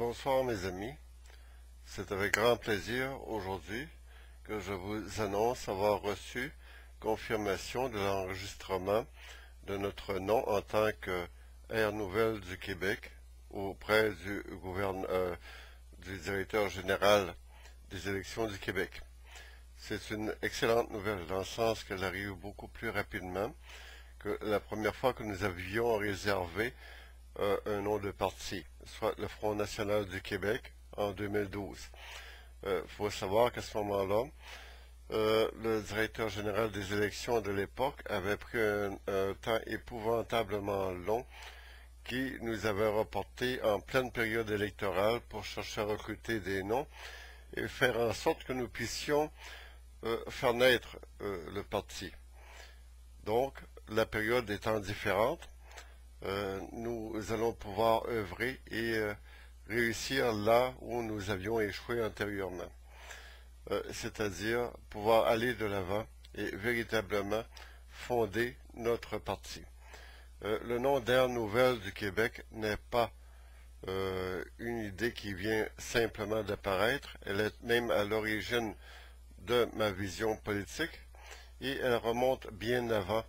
Bonsoir mes amis, c'est avec grand plaisir aujourd'hui que je vous annonce avoir reçu confirmation de l'enregistrement de notre nom en tant que Air Nouvelle du Québec auprès du directeur général des élections du Québec. C'est une excellente nouvelle dans le sens qu'elle arrive beaucoup plus rapidement que la première fois que nous avions réservé un nom de parti, soit le Front national du Québec en 2012. Faut savoir qu'à ce moment-là, le directeur général des élections de l'époque avait pris un temps épouvantablement long qui nous avait reporté en pleine période électorale pour chercher à recruter des noms et faire en sorte que nous puissions faire naître le parti. Donc, la période étant différente, nous allons pouvoir œuvrer et réussir là où nous avions échoué antérieurement. C'est-à-dire pouvoir aller de l'avant et véritablement fonder notre parti. Le nom d'Air Nouvelle du Québec n'est pas une idée qui vient simplement d'apparaître, elle est même à l'origine de ma vision politique et elle remonte bien avant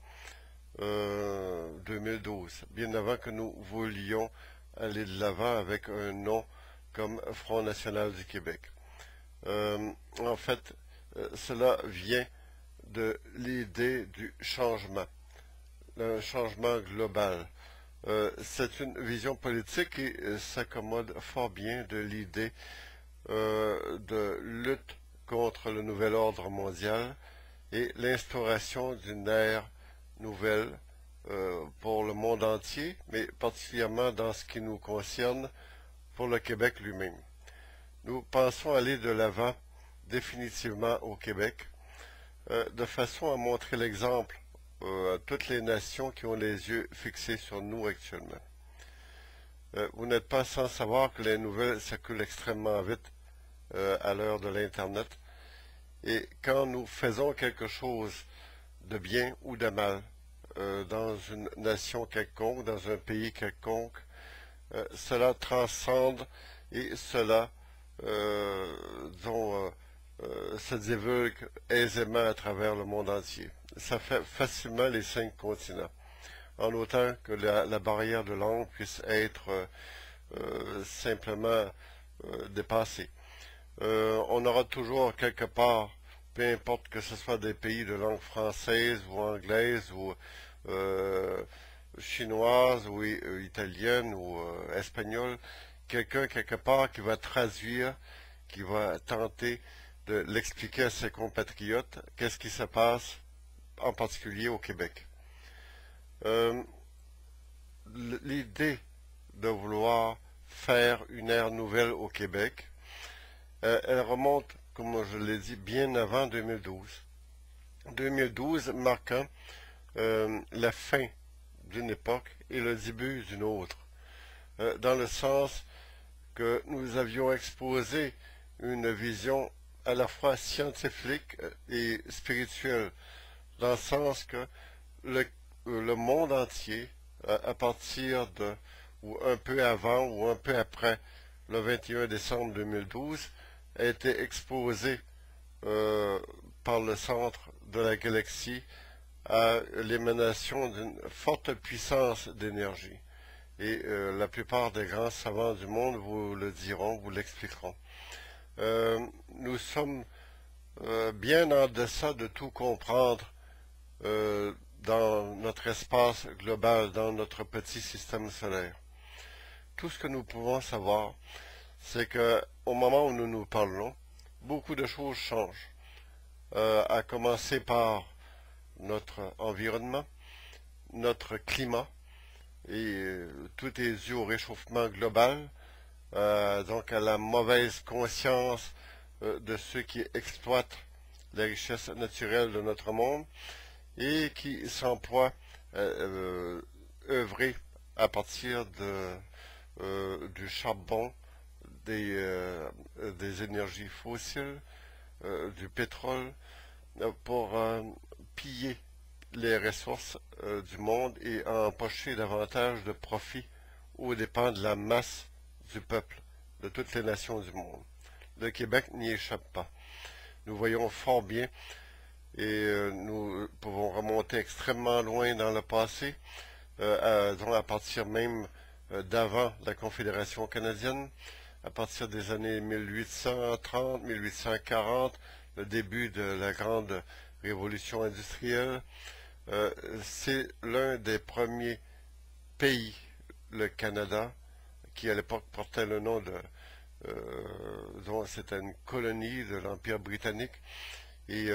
2012, bien avant que nous voulions aller de l'avant avec un nom comme Front national du Québec. En fait, cela vient de l'idée du changement, un changement global. C'est une vision politique qui s'accommode fort bien de l'idée de lutte contre le nouvel ordre mondial et l'instauration d'une ère nouvelle pour le monde entier, mais particulièrement dans ce qui nous concerne pour le Québec lui-même. Nous pensons aller de l'avant définitivement au Québec, de façon à montrer l'exemple à toutes les nations qui ont les yeux fixés sur nous actuellement. Vous n'êtes pas sans savoir que les nouvelles circulent extrêmement vite à l'heure de l'Internet, et quand nous faisons quelque chose de bien ou de mal dans une nation quelconque, dans un pays quelconque, cela transcende et cela se divulgue aisément à travers le monde entier. Ça fait facilement les 5 continents, en autant que la barrière de langue puisse être simplement dépassée. On aura toujours quelque part, peu importe que ce soit des pays de langue française ou anglaise ou chinoise ou italienne ou espagnole, quelqu'un quelque part qui va traduire, qui va tenter de l'expliquer à ses compatriotes, qu'est-ce qui se passe en particulier au Québec. L'idée de vouloir faire une ère nouvelle au Québec, elle remonte, comme je l'ai dit, bien avant 2012. 2012 marquant la fin d'une époque et le début d'une autre, dans le sens que nous avions exposé une vision à la fois scientifique et spirituelle, dans le sens que le monde entier, à partir de, ou un peu avant ou un peu après le 21 décembre 2012, a été exposé par le centre de la galaxie à l'émanation d'une forte puissance d'énergie. Et la plupart des grands savants du monde vous le diront, vous l'expliqueront. Nous sommes bien en deçà de tout comprendre dans notre espace global, dans notre petit système solaire. Tout ce que nous pouvons savoir, c'est qu'au moment où nous nous parlons, beaucoup de choses changent, à commencer par notre environnement, notre climat, et tout est dû au réchauffement global, donc à la mauvaise conscience de ceux qui exploitent les richesses naturelles de notre monde et qui s'emploient à œuvrer à partir du charbon, des énergies fossiles, du pétrole, pour piller les ressources du monde et empocher davantage de profits aux dépens de la masse du peuple de toutes les nations du monde. Le Québec n'y échappe pas. Nous voyons fort bien et nous pouvons remonter extrêmement loin dans le passé, à partir même d'avant la Confédération canadienne, à partir des années 1830, 1840, le début de la grande révolution industrielle. C'est l'un des premiers pays, le Canada, qui à l'époque portait le nom de dont c'était une colonie de l'Empire britannique et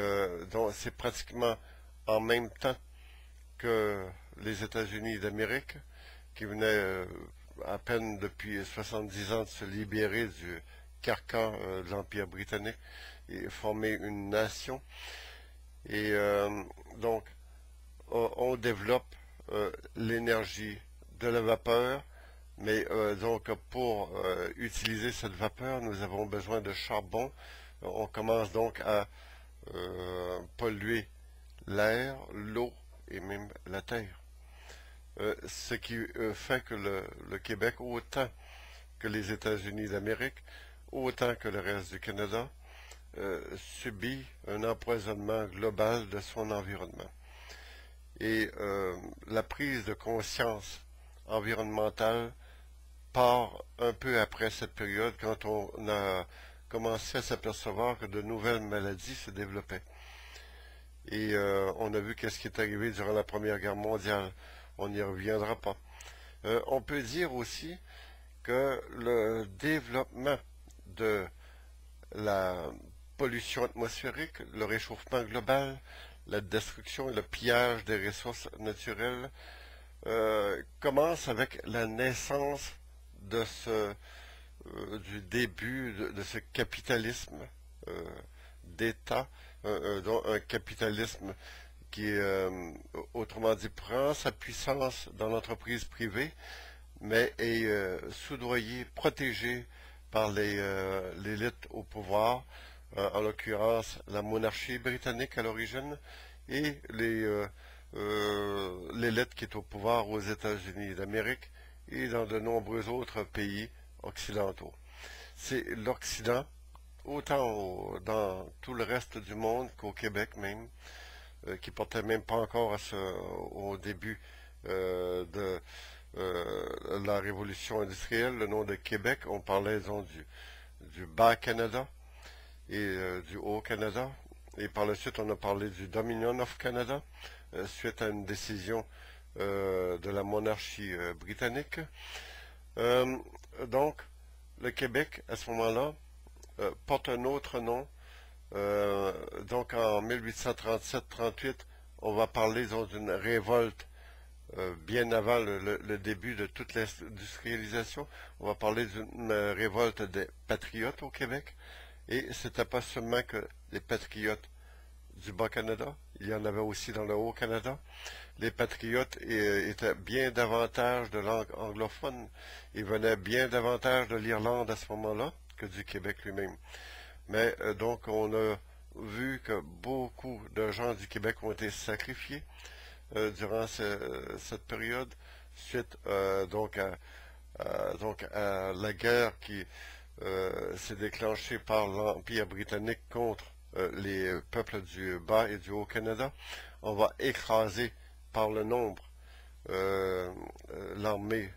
dont c'est pratiquement en même temps que les États-Unis d'Amérique, qui venaient à peine depuis 70 ans de se libérer du carcan de l'Empire britannique et former une nation. Et donc, on développe l'énergie de la vapeur, mais donc pour utiliser cette vapeur, nous avons besoin de charbon. On commence donc à polluer l'air, l'eau et même la terre. Ce qui fait que le Québec, autant que les États-Unis d'Amérique, autant que le reste du Canada, subit un empoisonnement global de son environnement. Et la prise de conscience environnementale part un peu après cette période, quand on a commencé à s'apercevoir que de nouvelles maladies se développaient. Et on a vu qu'est-ce qui est arrivé durant la Première Guerre mondiale. On n'y reviendra pas. On peut dire aussi que le développement de la pollution atmosphérique, le réchauffement global, la destruction et le pillage des ressources naturelles commence avec la naissance de du début de ce capitalisme d'État, un capitalisme qui, autrement dit, prend sa puissance dans l'entreprise privée, mais est soudoyé, protégé par l'élite au pouvoir, en l'occurrence la monarchie britannique à l'origine, et l'élite qui est au pouvoir aux États-Unis d'Amérique et dans de nombreux autres pays occidentaux. C'est l'Occident, autant dans tout le reste du monde qu'au Québec même, qui portait même pas encore au début de la révolution industrielle, le nom de Québec. On parlait disons, du Bas-Canada et du Haut-Canada. Et par la suite, on a parlé du Dominion of Canada, suite à une décision de la monarchie britannique. Donc, le Québec, à ce moment-là, porte un autre nom. Donc, en 1837-38, on va parler d'une révolte bien avant le début de toute l'industrialisation. On va parler d'une révolte des patriotes au Québec. Et c'était pas seulement que les patriotes du Bas-Canada, il y en avait aussi dans le Haut-Canada. Les patriotes étaient bien davantage de langue anglophone. Ils venaient bien davantage de l'Irlande à ce moment-là que du Québec lui-même. Mais donc on a vu que beaucoup de gens du Québec ont été sacrifiés durant cette période, suite donc à la guerre qui s'est déclenchée par l'Empire britannique contre les peuples du Bas et du Haut-Canada. On va écraser par le nombre l'armée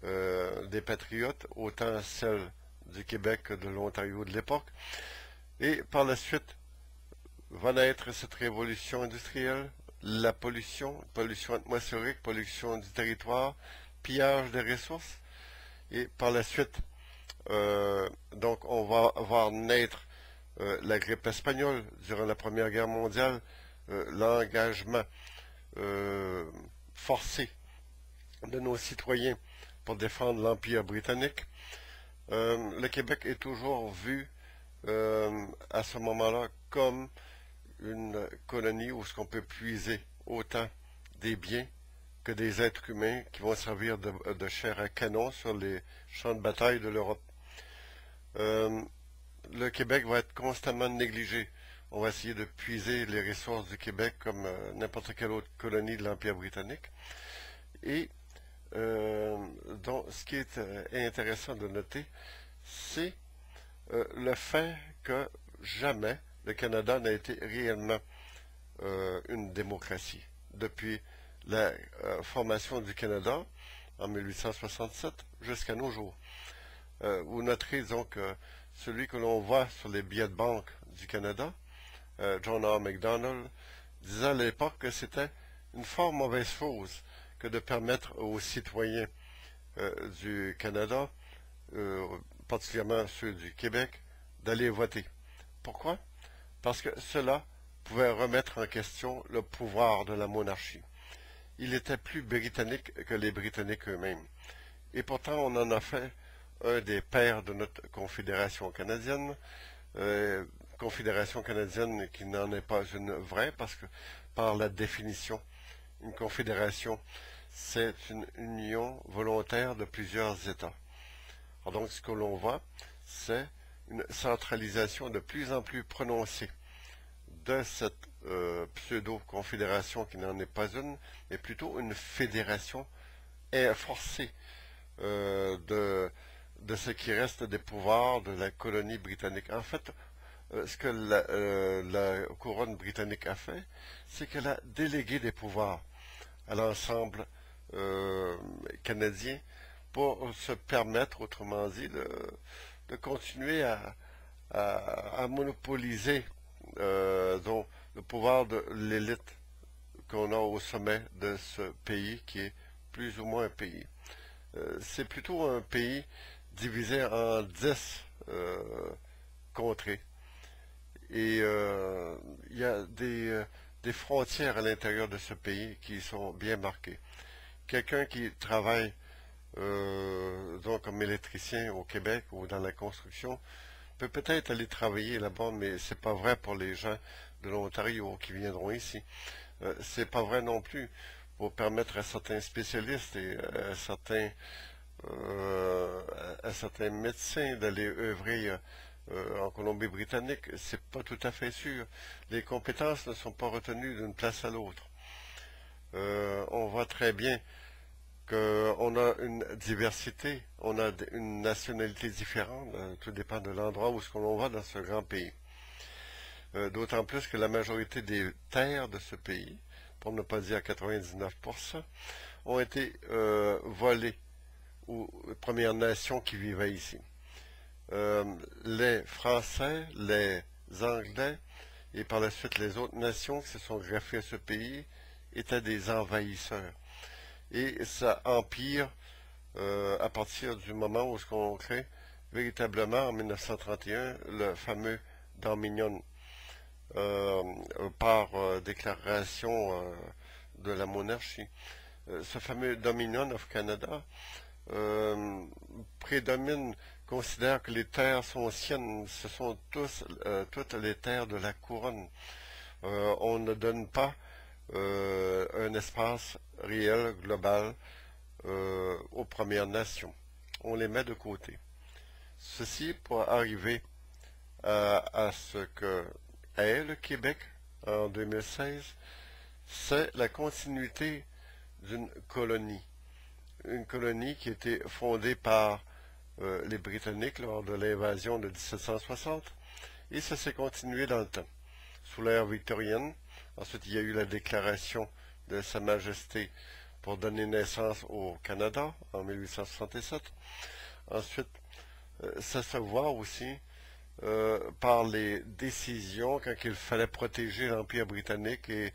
des patriotes, autant celle du Québec que de l'Ontario de l'époque. Et par la suite va naître cette révolution industrielle, la pollution atmosphérique, pollution du territoire, pillage des ressources. Et par la suite, donc on va voir naître la grippe espagnole durant la Première Guerre mondiale, l'engagement forcé de nos citoyens pour défendre l'Empire britannique. Le Québec est toujours vu à ce moment-là comme une colonie où ce qu'on peut puiser autant des biens que des êtres humains qui vont servir de chair à canon sur les champs de bataille de l'Europe. Le Québec va être constamment négligé. On va essayer de puiser les ressources du Québec comme n'importe quelle autre colonie de l'Empire britannique. Et donc, ce qui est intéressant de noter, c'est le fait que jamais le Canada n'a été réellement une démocratie. Depuis la formation du Canada en 1867 jusqu'à nos jours. Vous noterez donc celui que l'on voit sur les billets de banque du Canada, John R. Macdonald, disait à l'époque que c'était une fort mauvaise chose que de permettre aux citoyens du Canada, particulièrement ceux du Québec, d'aller voter. Pourquoi? Parce que cela pouvait remettre en question le pouvoir de la monarchie. Il était plus britannique que les Britanniques eux-mêmes. Et pourtant, on en a fait un des pères de notre Confédération canadienne, Confédération canadienne qui n'en est pas une vraie, parce que par la définition, une confédération, c'est une union volontaire de plusieurs États. Alors donc, ce que l'on voit, c'est une centralisation de plus en plus prononcée de cette pseudo-confédération qui n'en est pas une, mais plutôt une fédération forcée de ce qui reste des pouvoirs de la colonie britannique. En fait, ce que la couronne britannique a fait, c'est qu'elle a délégué des pouvoirs à l'ensemble canadien pour se permettre, autrement dit, de continuer à monopoliser donc, le pouvoir de l'élite qu'on a au sommet de ce pays qui est plus ou moins un pays. C'est plutôt un pays divisé en 10 contrées. Et il y a des frontières à l'intérieur de ce pays qui sont bien marquées. Quelqu'un qui travaille donc comme électricien au Québec ou dans la construction peut peut-être aller travailler là-bas, mais c'est pas vrai pour les gens de l'Ontario qui viendront ici. C'est pas vrai non plus pour permettre à certains spécialistes et à certains médecins d'aller œuvrer en Colombie-Britannique. C'est pas tout à fait sûr. Les compétences ne sont pas retenues d'une place à l'autre. On voit très bien qu'on a une diversité, on a une nationalité différente, tout dépend de l'endroit où l'on va dans ce grand pays. D'autant plus que la majorité des terres de ce pays, pour ne pas dire 99%, ont été volées aux Premières Nations qui vivaient ici. Les Français, les Anglais et par la suite les autres nations qui se sont greffées à ce pays étaient des envahisseurs. Et ça empire à partir du moment où on crée véritablement en 1931 le fameux Dominion par déclaration de la monarchie. Ce fameux Dominion of Canada prédomine, considère que les terres sont siennes, ce sont toutes les terres de la couronne. On ne donne pas un espace réel, global, aux Premières Nations. On les met de côté. Ceci pour arriver à ce que est le Québec en 2016, c'est la continuité d'une colonie. Une colonie qui a été fondée par les Britanniques lors de l'invasion de 1760, et ça s'est continué dans le temps. Sous l'ère victorienne, ensuite il y a eu la déclaration de Sa Majesté pour donner naissance au Canada en 1867. Ensuite, ça se voit aussi par les décisions quand il fallait protéger l'Empire britannique et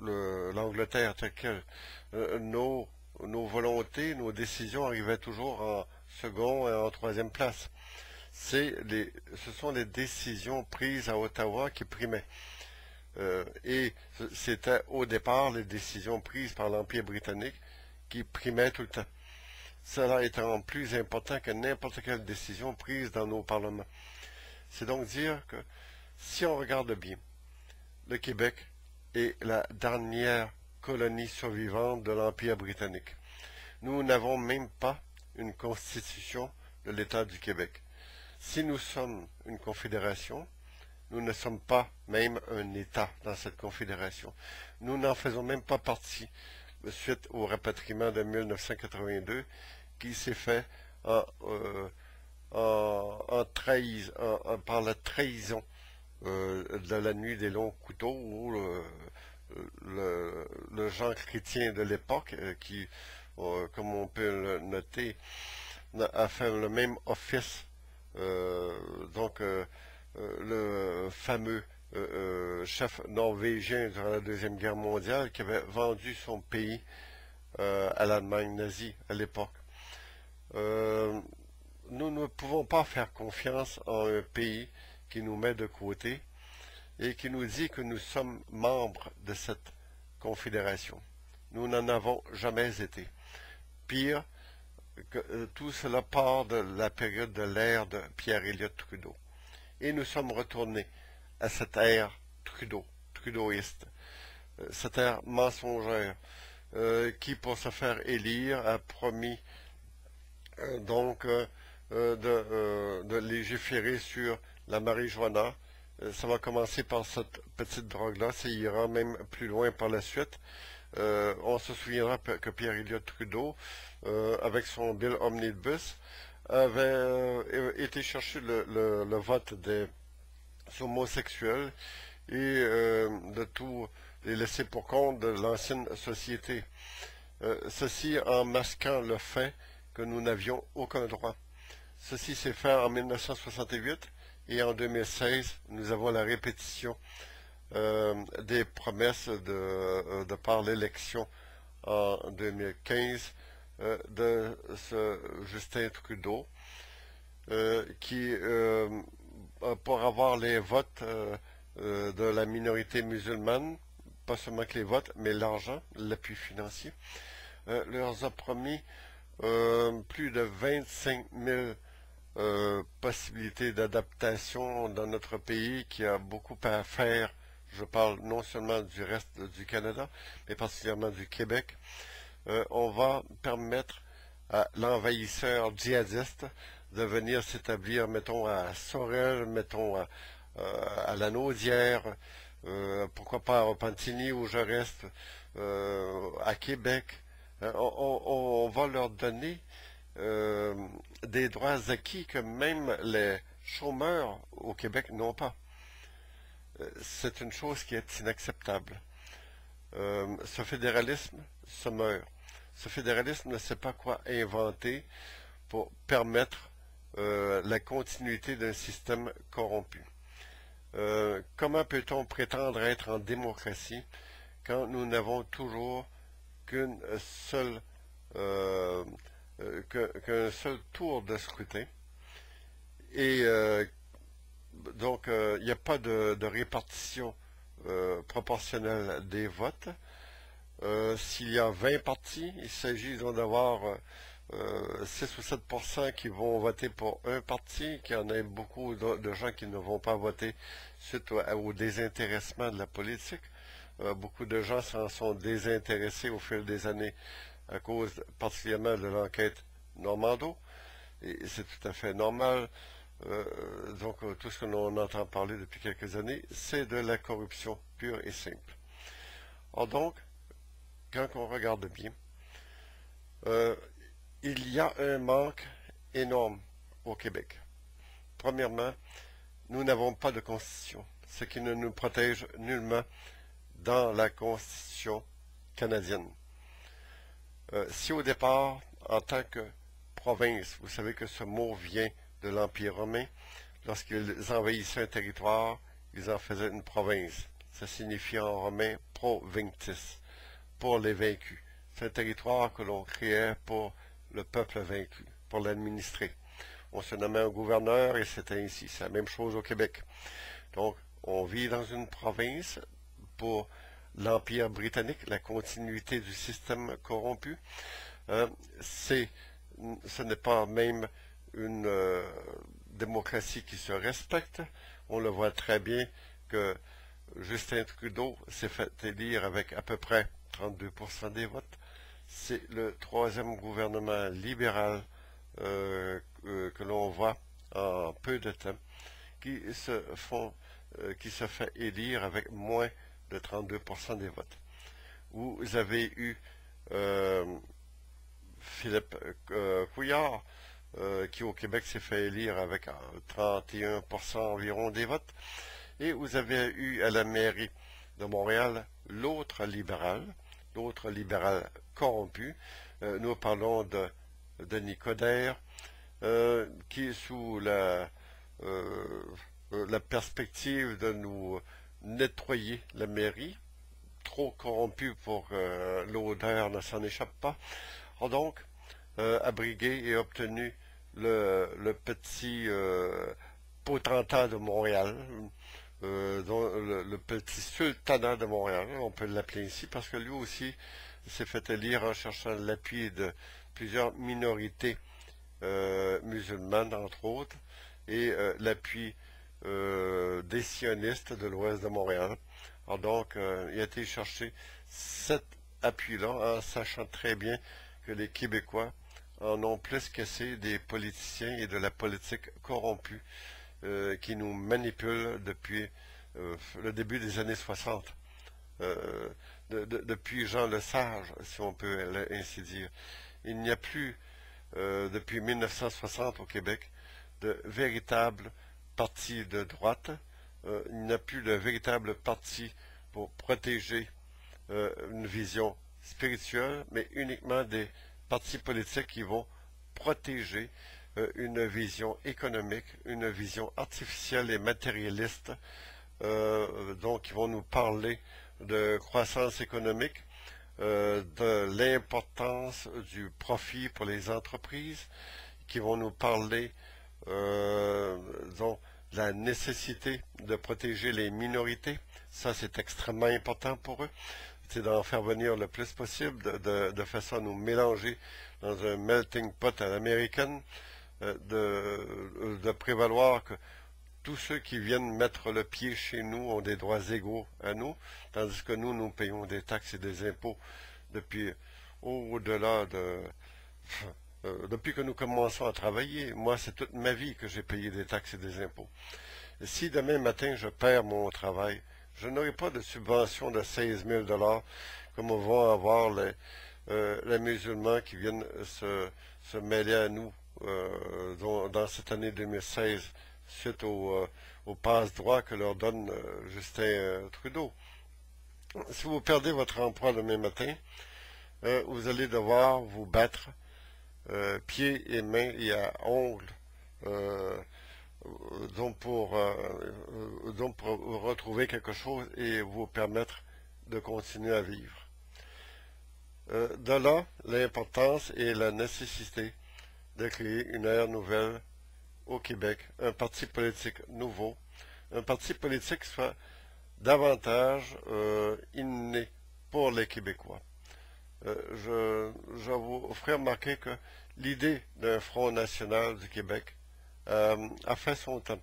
l'Angleterre telle quelle. Nos volontés, nos décisions arrivaient toujours en second et en troisième place. Ce sont les décisions prises à Ottawa qui primaient. Et c'était au départ les décisions prises par l'Empire britannique qui primaient tout le temps. Cela étant plus important que n'importe quelle décision prise dans nos parlements. C'est donc dire que si on regarde bien, le Québec est la dernière colonie survivante de l'Empire britannique. Nous n'avons même pas une constitution de l'État du Québec. Si nous sommes une confédération, nous ne sommes pas même un État dans cette confédération. Nous n'en faisons même pas partie suite au rapatriement de 1982 qui s'est fait en, par la trahison de la nuit des longs couteaux, où le Jean chrétien de l'époque, qui, comme on peut le noter, a fait le même office, le fameux chef norvégien durant la Deuxième Guerre mondiale qui avait vendu son pays à l'Allemagne nazie à l'époque. Euh, nous ne pouvons pas faire confiance en un pays qui nous met de côté et qui nous dit que nous sommes membres de cette confédération. Nous n'en avons jamais été. Pire, que tout cela part de la période de l'ère de Pierre Elliott Trudeau. Et nous sommes retournés à cette ère trudeauiste, cette ère mensongère, qui, pour se faire élire, a promis de légiférer sur la marijuana. Ça va commencer par cette petite drogue-là, ça ira même plus loin par la suite. On se souviendra que Pierre Elliott Trudeau, avec son bill Omnibus, avait été chercher le vote des homosexuels et de tout les laisser pour compte de l'ancienne société. Ceci en masquant le fait que nous n'avions aucun droit. Ceci s'est fait en 1968 et en 2016, nous avons la répétition des promesses de par l'élection en 2015 de ce Justin Trudeau qui, pour avoir les votes de la minorité musulmane, pas seulement que les votes, mais l'argent, l'appui financier, leur a promis plus de 25 000 possibilités d'adaptation dans notre pays qui a beaucoup à faire. Je parle non seulement du reste du Canada, mais particulièrement du Québec. On va permettre à l'envahisseur djihadiste de venir s'établir, mettons, à Sorel, mettons, à la Naudière, pourquoi pas à Repentigny où je reste, à Québec. On va leur donner des droits acquis que même les chômeurs au Québec n'ont pas. C'est une chose qui est inacceptable. Ce fédéralisme se meurt. Ce fédéralisme ne sait pas quoi inventer pour permettre la continuité d'un système corrompu. Comment peut-on prétendre être en démocratie quand nous n'avons toujours qu'un seul tour de scrutin et donc il n'y a pas de répartition proportionnelle des votes. S'il y a 20 partis, il s'agit d'avoir 6 ou 7% qui vont voter pour un parti, qu'il y en a beaucoup de gens qui ne vont pas voter suite au désintéressement de la politique. Beaucoup de gens s'en sont désintéressés au fil des années à cause particulièrement de l'enquête Normando. Et c'est tout à fait normal. Tout ce que l'on entend parler depuis quelques années, c'est de la corruption pure et simple. Or donc, quand on regarde bien, il y a un manque énorme au Québec. Premièrement, nous n'avons pas de constitution, ce qui ne nous protège nullement dans la constitution canadienne. Si au départ, en tant que province, vous savez que ce mot vient de l'Empire romain, lorsqu'ils envahissaient un territoire, ils en faisaient une province. Ça signifie en romain provinctis, pour les vaincus. C'est un territoire que l'on créait pour le peuple vaincu, pour l'administrer. On se nommait un gouverneur et c'était ainsi. C'est la même chose au Québec. Donc, on vit dans une province pour l'Empire britannique, la continuité du système corrompu. Ce n'est pas même une démocratie qui se respecte. On le voit très bien que Justin Trudeau s'est fait élire avec à peu près 32% des votes. C'est le troisième gouvernement libéral que l'on voit en peu de temps qui se fait élire avec moins de 32% des votes. Vous avez eu Philippe Couillard qui au Québec s'est fait élire avec 31% environ des votes. Et vous avez eu à la mairie de Montréal l'autre libéral corrompu. Nous parlons de Denis Coderre, qui sous la perspective de nous nettoyer la mairie, trop corrompu pour l'odeur ne s'en échappe pas, a donc abrigué et obtenu le petit potentat de Montréal, le petit sultanat de Montréal, on peut l'appeler ici, parce que lui aussi s'est fait élire en cherchant l'appui de plusieurs minorités musulmanes, entre autres, et l'appui des sionistes de l'ouest de Montréal. Alors donc, il a été chercher cet appui-là, en sachant très bien que les Québécois en ont plus qu'assez des politiciens et de la politique corrompue qui nous manipulent depuis le début des années 60. Depuis Jean Lesage, si on peut ainsi dire. Il n'y a plus, depuis 1960 au Québec, de véritable parti de droite. Il n'y a plus de véritable parti pour protéger une vision spirituelle, mais uniquement des partis politiques qui vont protéger une vision économique, une vision artificielle et matérialiste, donc qui vont nous parler de croissance économique, de l'importance du profit pour les entreprises, qui vont nous parler donc, de la nécessité de protéger les minorités. Ça, c'est extrêmement important pour eux. C'est d'en faire venir le plus possible, de façon à nous mélanger dans un melting pot à l'américaine, de prévaloir que tous ceux qui viennent mettre le pied chez nous ont des droits égaux à nous, tandis que nous payons des taxes et des impôts depuis au-delà depuis que nous commençons à travailler. Moi, c'est toute ma vie que j'ai payé des taxes et des impôts. Et si demain matin je perds mon travail, je n'aurai pas de subvention de 16 000 $ comme vont avoir les musulmans qui viennent se mêler à nous dans cette année 2016 suite au passe-droit que leur donne Justin Trudeau. Si vous perdez votre emploi demain matin, vous allez devoir vous battre pieds et mains et à ongles donc pour retrouver quelque chose et vous permettre de continuer à vivre. De là, l'importance et la nécessité de créer une ère nouvelle au Québec, un parti politique nouveau, un parti politique qui soit davantage inné pour les Québécois. Je vous ferai remarquer que l'idée d'un Front national du Québec a fait son temps.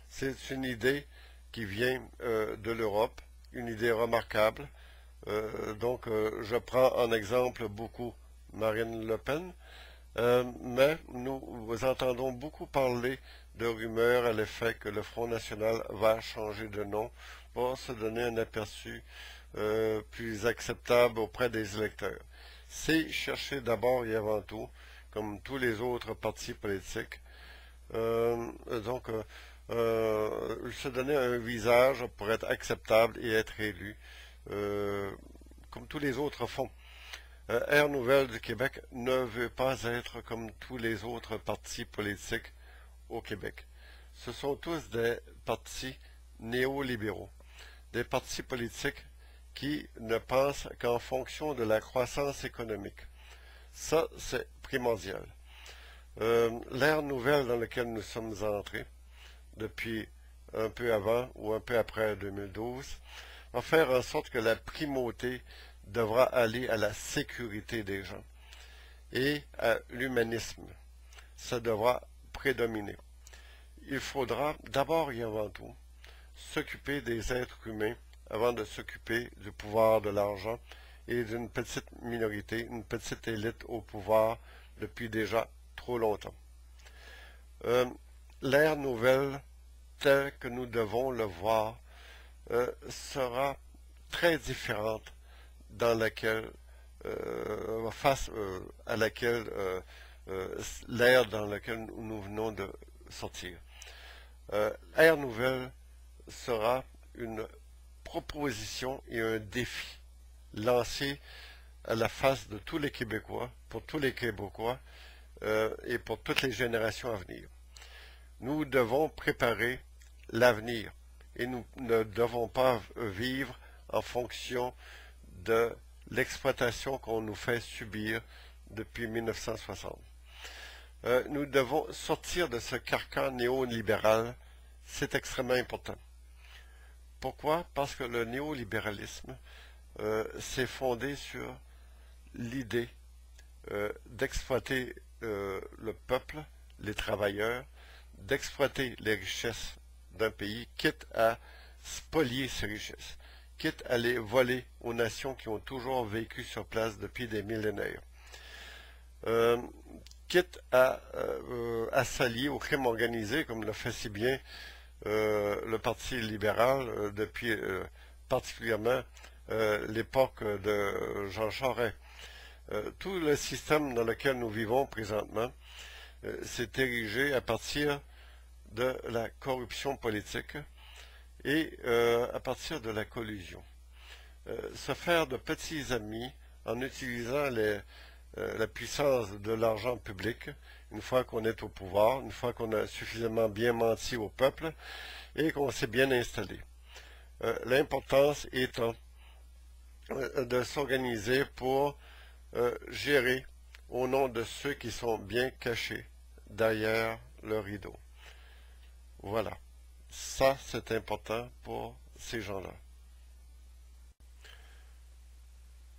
C'est une idée qui vient de l'Europe, une idée remarquable. Donc, je prends en exemple beaucoup Marine Le Pen, mais nous entendons beaucoup parler de rumeurs à l'effet que le Front national va changer de nom pour se donner un aperçu plus acceptable auprès des électeurs. C'est chercher d'abord et avant tout, comme tous les autres partis politiques, se donner un visage pour être acceptable et être élu, comme tous les autres font. Air Nouvelle du Québec ne veut pas être comme tous les autres partis politiques au Québec. Ce sont tous des partis néolibéraux, des partis politiques qui ne pensent qu'en fonction de la croissance économique. Ça, c'est primordial. L'ère nouvelle dans laquelle nous sommes entrés, depuis un peu avant ou un peu après 2012, va faire en sorte que la primauté devra aller à la sécurité des gens et à l'humanisme. Ça devra prédominer. Il faudra d'abord et avant tout s'occuper des êtres humains avant de s'occuper du pouvoir de l'argent et d'une petite minorité, une petite élite au pouvoir depuis déjà trop longtemps. L'ère nouvelle, telle que nous devons le voir, sera très différente dans laquelle, face à laquelle l'ère dans laquelle nous venons de sortir. Ère nouvelle sera une proposition et un défi lancé à la face de tous les Québécois, pour tous les Québécois et pour toutes les générations à venir. Nous devons préparer l'avenir et nous ne devons pas vivre en fonction de l'exploitation qu'on nous fait subir depuis 1960. Nous devons sortir de ce carcan néolibéral, c'est extrêmement important. Pourquoi? Parce que le néolibéralisme s'est fondé sur l'idée d'exploiter le peuple, les travailleurs, d'exploiter les richesses d'un pays, quitte à spolier ces richesses, quitte à les voler aux nations qui ont toujours vécu sur place depuis des millénaires, quitte à s'allier au crime organisé, comme le fait si bien le Parti libéral depuis particulièrement l'époque de Jean Charest. Tout le système dans lequel nous vivons présentement s'est érigé à partir de la corruption politique et à partir de la collusion. Se faire de petits amis en utilisant la puissance de l'argent public, une fois qu'on est au pouvoir, une fois qu'on a suffisamment bien menti au peuple et qu'on s'est bien installé. L'importance étant de s'organiser pour gérer au nom de ceux qui sont bien cachés derrière le rideau. Voilà. Ça, c'est important pour ces gens-là.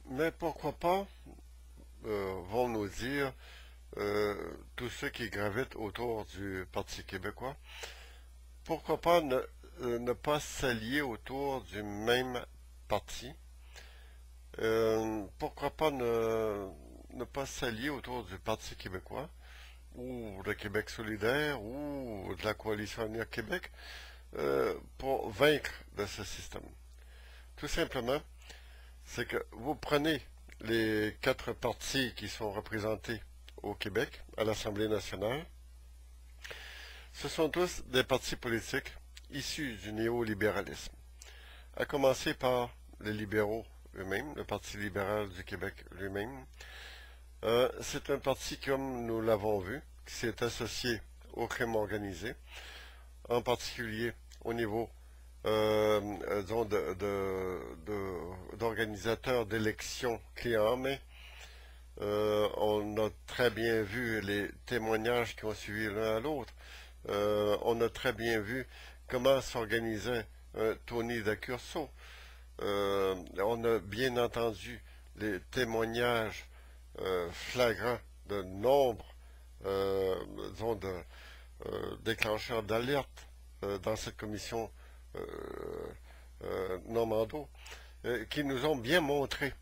Mais pourquoi pas, vont nous dire tous ceux qui gravitent autour du Parti québécois, pourquoi pas ne pas s'allier autour du même parti? Pourquoi pas ne pas s'allier autour du Parti québécois ou de Québec solidaire ou de la Coalition Avenir Québec pour vaincre de ce système? Tout simplement, c'est que vous prenez les 4 partis qui sont représentés au Québec, à l'Assemblée nationale. Ce sont tous des partis politiques issus du néolibéralisme, à commencer par les libéraux eux-mêmes, le Parti libéral du Québec lui-même. C'est un parti, comme nous l'avons vu, qui s'est associé au crime organisé, en particulier au niveau d'organisateurs d'élections clés en main. On a très bien vu les témoignages qui ont suivi l'un à l'autre. On a très bien vu comment s'organisait Tony D'Accurso. On a bien entendu les témoignages flagrants de nombre déclencheurs d'alerte dans cette commission Normando, qui nous ont bien montré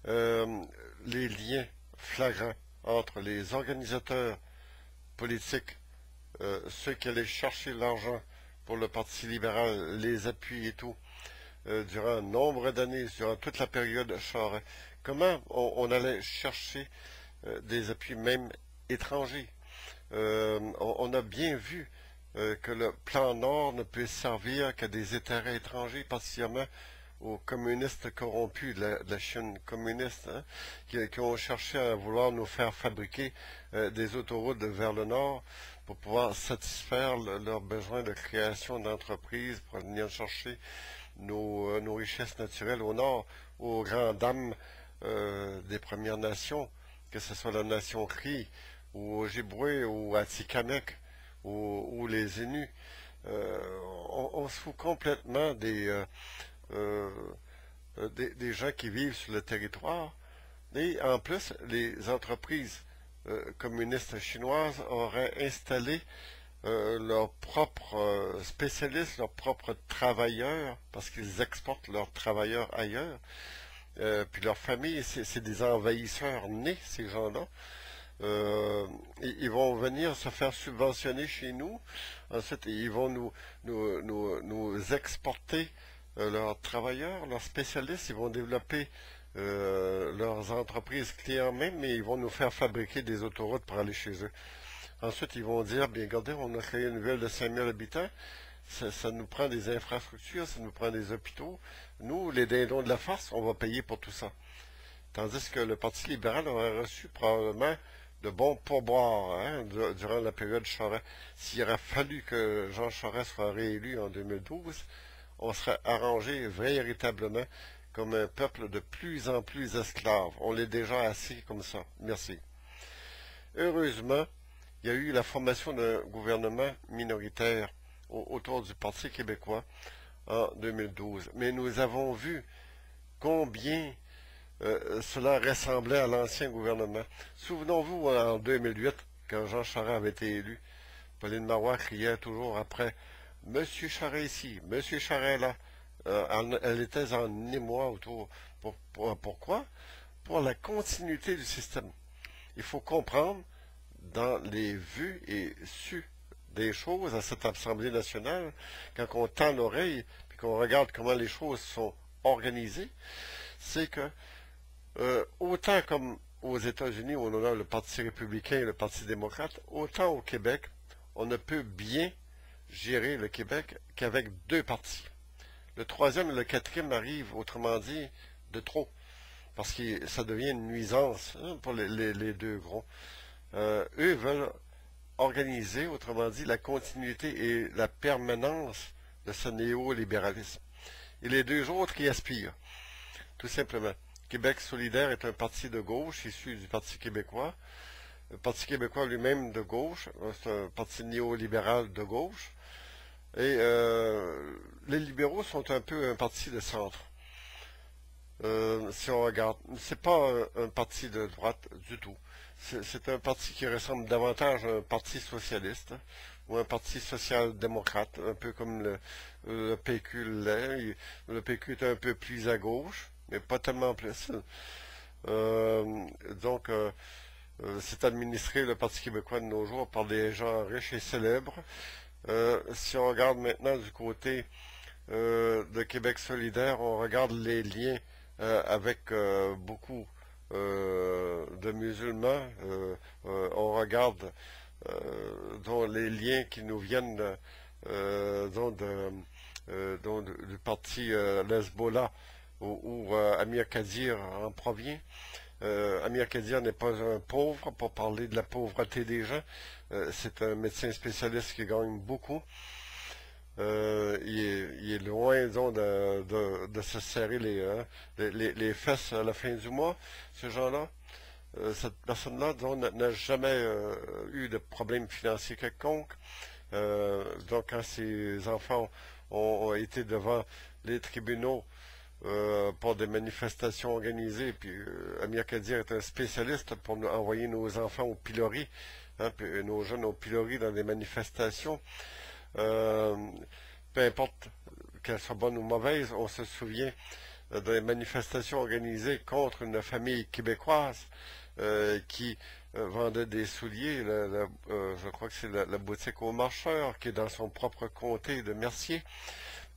les liens flagrants entre les organisateurs politiques, ceux qui allaient chercher l'argent pour le Parti libéral, les appuis et tout, durant un nombre d'années, durant toute la période Charest. Comment on allait chercher des appuis même étrangers. On a bien vu que le plan Nord ne peut servir qu'à des intérêts étrangers, particulièrement aux communistes corrompus de la Chine communiste, hein, qui ont cherché à vouloir nous faire fabriquer des autoroutes vers le Nord pour pouvoir satisfaire leurs besoins de création d'entreprises, pour venir chercher nos richesses naturelles au Nord, aux grandes dames des Premières Nations, que ce soit la nation Cri, ou Ojibwe, ou Atikamekw, ou les Inuits. On se fout complètement des gens qui vivent sur le territoire. Et en plus, les entreprises communistes chinoises auraient installé leurs propres spécialistes, leurs propres travailleurs, parce qu'ils exportent leurs travailleurs ailleurs. Puis leurs familles, c'est des envahisseurs nés, ces gens-là. Ils vont venir se faire subventionner chez nous. Ensuite, ils vont nous exporter leurs travailleurs, leurs spécialistes. Ils vont développer leurs entreprises clés en main, mais ils vont nous faire fabriquer des autoroutes pour aller chez eux. Ensuite, ils vont dire, bien regardez, on a créé une ville de 5000 habitants, ça nous prend des infrastructures, ça nous prend des hôpitaux. Nous, les dindons de la farce, on va payer pour tout ça. Tandis que le Parti libéral aurait reçu probablement de bons pourboires durant la période Charest. S'il aurait fallu que Jean Charest soit réélu en 2012, on serait arrangé véritablement comme un peuple de plus en plus esclave. On l'est déjà assez comme ça. Merci. Heureusement, il y a eu la formation d'un gouvernement minoritaire autour du Parti québécois en 2012. Mais nous avons vu combien cela ressemblait à l'ancien gouvernement. Souvenons-vous, en 2008, quand Jean Charest avait été élu, Pauline Marois criait toujours après « Monsieur Charest ici, Monsieur Charest là ». Elle était en émoi autour. Pourquoi? Pour la continuité du système. Il faut comprendre, dans les vues et su des choses à cette Assemblée nationale, quand on tend l'oreille et qu'on regarde comment les choses sont organisées, c'est que autant comme aux États-Unis où on a le Parti républicain et le Parti démocrate, autant au Québec, on ne peut bien gérer le Québec qu'avec deux partis. Le troisième et le quatrième arrivent, autrement dit, de trop, parce que ça devient une nuisance pour les deux gros. Eux veulent organiser, autrement dit, la continuité et la permanence de ce néolibéralisme. Et les deux autres y aspirent, tout simplement. Québec solidaire est un parti de gauche issu du Parti québécois. Le Parti québécois lui-même de gauche, c'est un parti néolibéral de gauche. Et les libéraux sont un peu un parti de centre. Si on regarde, c'est pas un parti de droite du tout. C'est un parti qui ressemble davantage à un parti socialiste ou un parti social-démocrate, un peu comme le PQ l'est. Le PQ est un peu plus à gauche, mais pas tellement plus. Donc, c'est administré le Parti québécois de nos jours par des gens riches et célèbres. Si on regarde maintenant du côté de Québec solidaire, on regarde les liens avec beaucoup de musulmans. On regarde dont les liens qui nous viennent du parti Hezbollah où Amir Kadir en provient. Amir Kadir n'est pas un pauvre, pour parler de la pauvreté des gens. C'est un médecin spécialiste qui gagne beaucoup. Il est loin disons, de se serrer les fesses à la fin du mois, ce genre-là. Cette personne-là n'a jamais eu de problème financier quelconque. Donc quand ses enfants ont été devant les tribunaux pour des manifestations organisées, puis Amir Kadir est un spécialiste pour nous envoyer nos enfants au pilori, puis nos jeunes au pilori dans des manifestations. Peu importe qu'elles soient bonnes ou mauvaises, on se souvient des manifestations organisées contre une famille québécoise qui vendait des souliers. Je crois que c'est la boutique au marcheur qui est dans son propre comté de Mercier.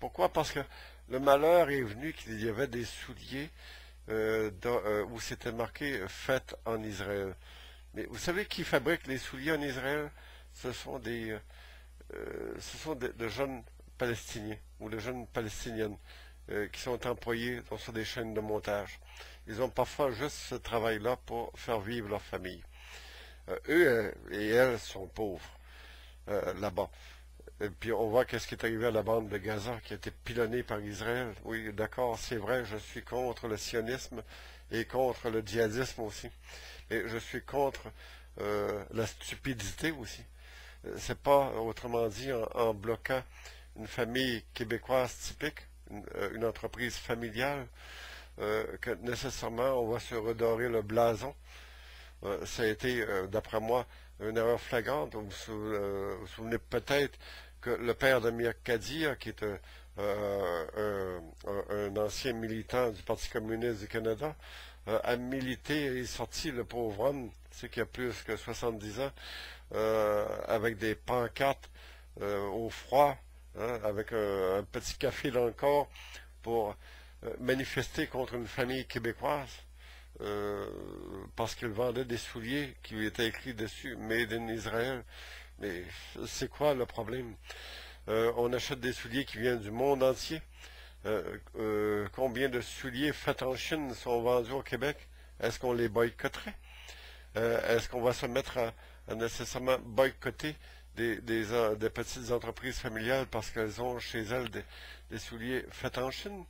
Pourquoi? Parce que le malheur est venu qu'il y avait des souliers où c'était marqué « Fait en Israël ». Mais vous savez qui fabrique les souliers en Israël? Ce sont de jeunes Palestiniens ou de jeunes Palestiniennes qui sont employés sur des chaînes de montage. Ils ont parfois juste ce travail-là pour faire vivre leur famille. Eux et elles sont pauvres là-bas. Et puis on voit qu'est-ce qui est arrivé à la bande de Gaza qui a été pilonnée par Israël. Oui, d'accord, c'est vrai, je suis contre le sionisme et contre le djihadisme aussi. Et je suis contre la stupidité aussi. C'est pas, autrement dit, en bloquant une famille québécoise typique, une entreprise familiale, que nécessairement on va se redorer le blason. Ça a été, d'après moi, une erreur flagrante. Vous vous souvenez peut-être que le père d'Amir Kadir, qui est un ancien militant du Parti communiste du Canada, a milité et est sorti, le pauvre homme, c'est qu'il a plus que 70 ans, avec des pancartes au froid, avec un petit café dans le corps pour manifester contre une famille québécoise parce qu'ils vendaient des souliers qui lui étaient écrits dessus Made in Israel. Mais c'est quoi le problème? On achète des souliers qui viennent du monde entier. Combien de souliers faits en Chine sont vendus au Québec? Est-ce qu'on les boycotterait? Est-ce qu'on va se mettre à nécessairement boycotter des petites entreprises familiales parce qu'elles ont chez elles des souliers faits en Chine?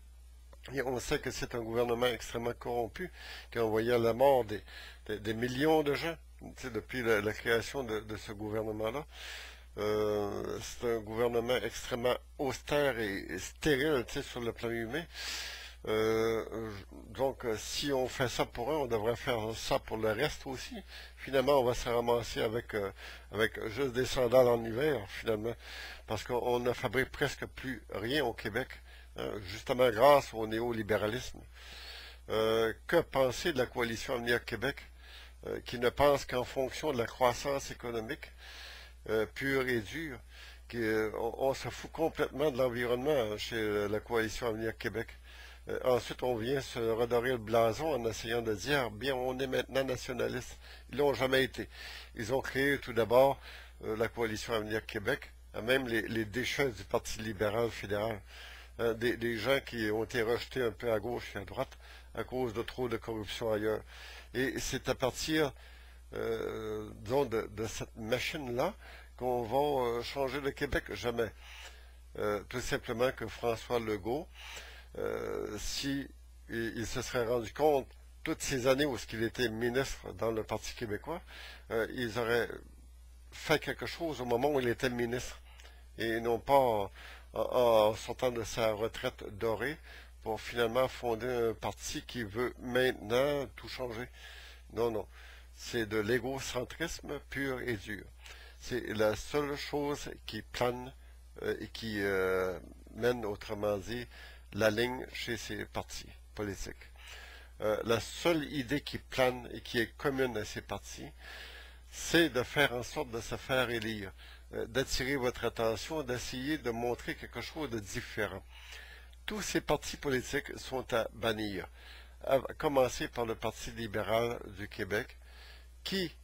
Et on sait que c'est un gouvernement extrêmement corrompu qui a envoyé à la mort des millions de gens depuis la création de ce gouvernement-là. C'est un gouvernement extrêmement austère et stérile sur le plan humain. Donc, si on fait ça pour eux, on devrait faire ça pour le reste aussi. Finalement, on va se ramasser avec juste des sandales en hiver, finalement, parce qu'on ne fabrique presque plus rien au Québec, justement grâce au néolibéralisme. Que penser de la coalition Avenir Québec, qui ne pense qu'en fonction de la croissance économique pure et dure, on se fout complètement de l'environnement chez la coalition Avenir Québec. Ensuite, on vient se redorer le blason en essayant de dire, bien, on est maintenant nationaliste. Ils l'ont jamais été. Ils ont créé tout d'abord la coalition Avenir Québec, même les déchets du Parti libéral fédéral. Des gens qui ont été rejetés un peu à gauche et à droite à cause de trop de corruption ailleurs. Et c'est à partir, disons, de cette machine-là qu'on va changer le Québec. Jamais. Tout simplement que François Legault, si il se serait rendu compte toutes ces années où il était ministre dans le Parti québécois, ils auraient fait quelque chose au moment où il était ministre et non pas en sortant de sa retraite dorée pour finalement fonder un parti qui veut maintenant tout changer. Non, non. C'est de l'égocentrisme pur et dur. C'est la seule chose qui plane et qui mène, autrement dit, la ligne chez ces partis politiques. La seule idée qui plane et qui est commune à ces partis, c'est de faire en sorte de se faire élire, d'attirer votre attention, d'essayer de montrer quelque chose de différent. Tous ces partis politiques sont à bannir, à commencer par le Parti libéral du Québec, qui,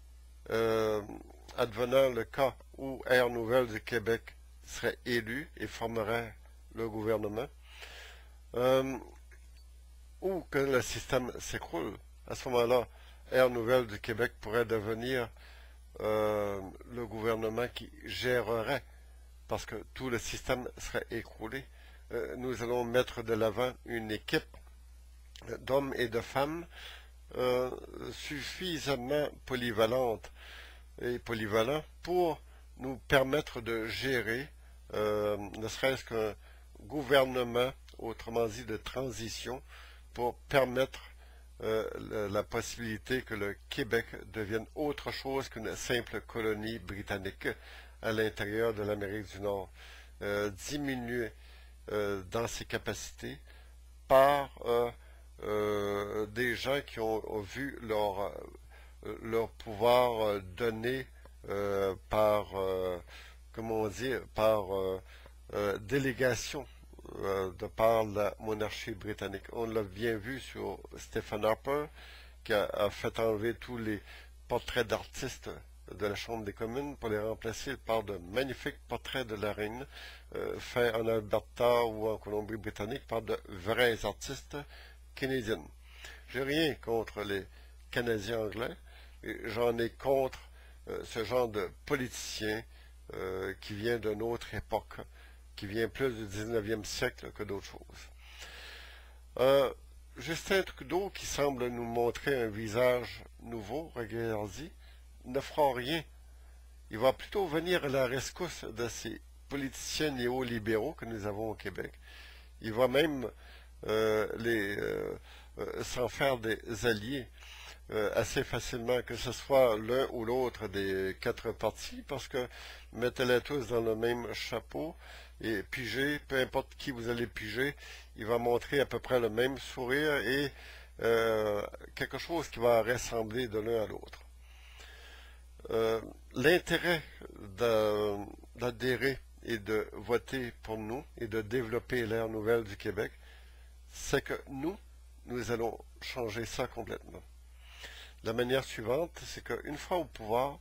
advenant le cas où Air Nouvelle du Québec serait élu et formerait le gouvernement, ou que le système s'écroule. À ce moment-là, Air Nouvelle du Québec pourrait devenir le gouvernement qui gérerait, parce que tout le système serait écroulé. Nous allons mettre de l'avant une équipe d'hommes et de femmes suffisamment polyvalente et polyvalents pour nous permettre de gérer ne serait-ce qu'un gouvernement, autrement dit de transition, pour permettre la possibilité que le Québec devienne autre chose qu'une simple colonie britannique à l'intérieur de l'Amérique du Nord, diminuer dans ses capacités par des gens qui ont vu leur pouvoir donné par, comment on dit, par délégation de par la monarchie britannique. On l'a bien vu sur Stephen Harper, qui a fait enlever tous les portraits d'artistes de la Chambre des communes pour les remplacer par de magnifiques portraits de la reine, faits en Alberta ou en Colombie-Britannique par de vrais artistes canadiens. J'ai rien contre les Canadiens anglais, j'en ai contre ce genre de politicien qui vient d'une autre époque, qui vient plus du 19e siècle que d'autres choses. Justin Trudeau, qui semble nous montrer un visage nouveau, regardez, ne fera rien. Il va plutôt venir à la rescousse de ces politiciens néolibéraux que nous avons au Québec. Il va même s'en faire des alliés assez facilement, que ce soit l'un ou l'autre des quatre partis, parce que mettez-les tous dans le même chapeau et pigez, peu importe qui vous allez piger, il va montrer à peu près le même sourire et quelque chose qui va ressembler de l'un à l'autre. L'intérêt d'adhérer et de voter pour nous et de développer l'ère nouvelle du Québec, c'est que nous allons changer ça complètement. La manière suivante, c'est qu'une fois au pouvoir,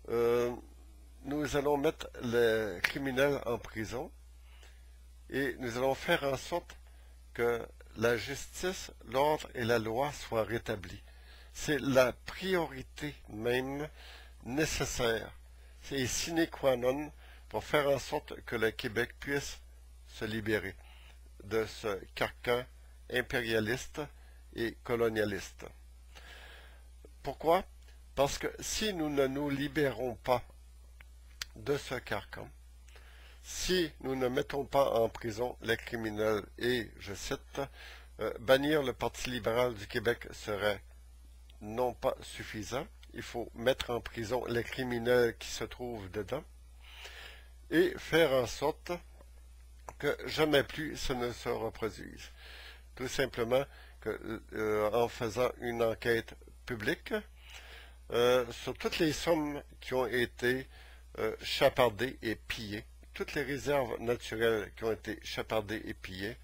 nous allons mettre les criminels en prison et nous allons faire en sorte que la justice, l'ordre et la loi soient rétablis. C'est la priorité même nécessaire. C'est sine qua non pour faire en sorte que le Québec puisse se libérer de ce carcan impérialiste et colonialiste. Pourquoi? Parce que si nous ne nous libérons pas de ce carcan, si nous ne mettons pas en prison les criminels et, je cite, bannir le Parti libéral du Québec serait non pas suffisant, il faut mettre en prison les criminels qui se trouvent dedans et faire en sorte que jamais plus ce ne se reproduise. Tout simplement en faisant une enquête publique sur toutes les sommes qui ont été chapardées et pillées, toutes les réserves naturelles qui ont été chapardées et pillées,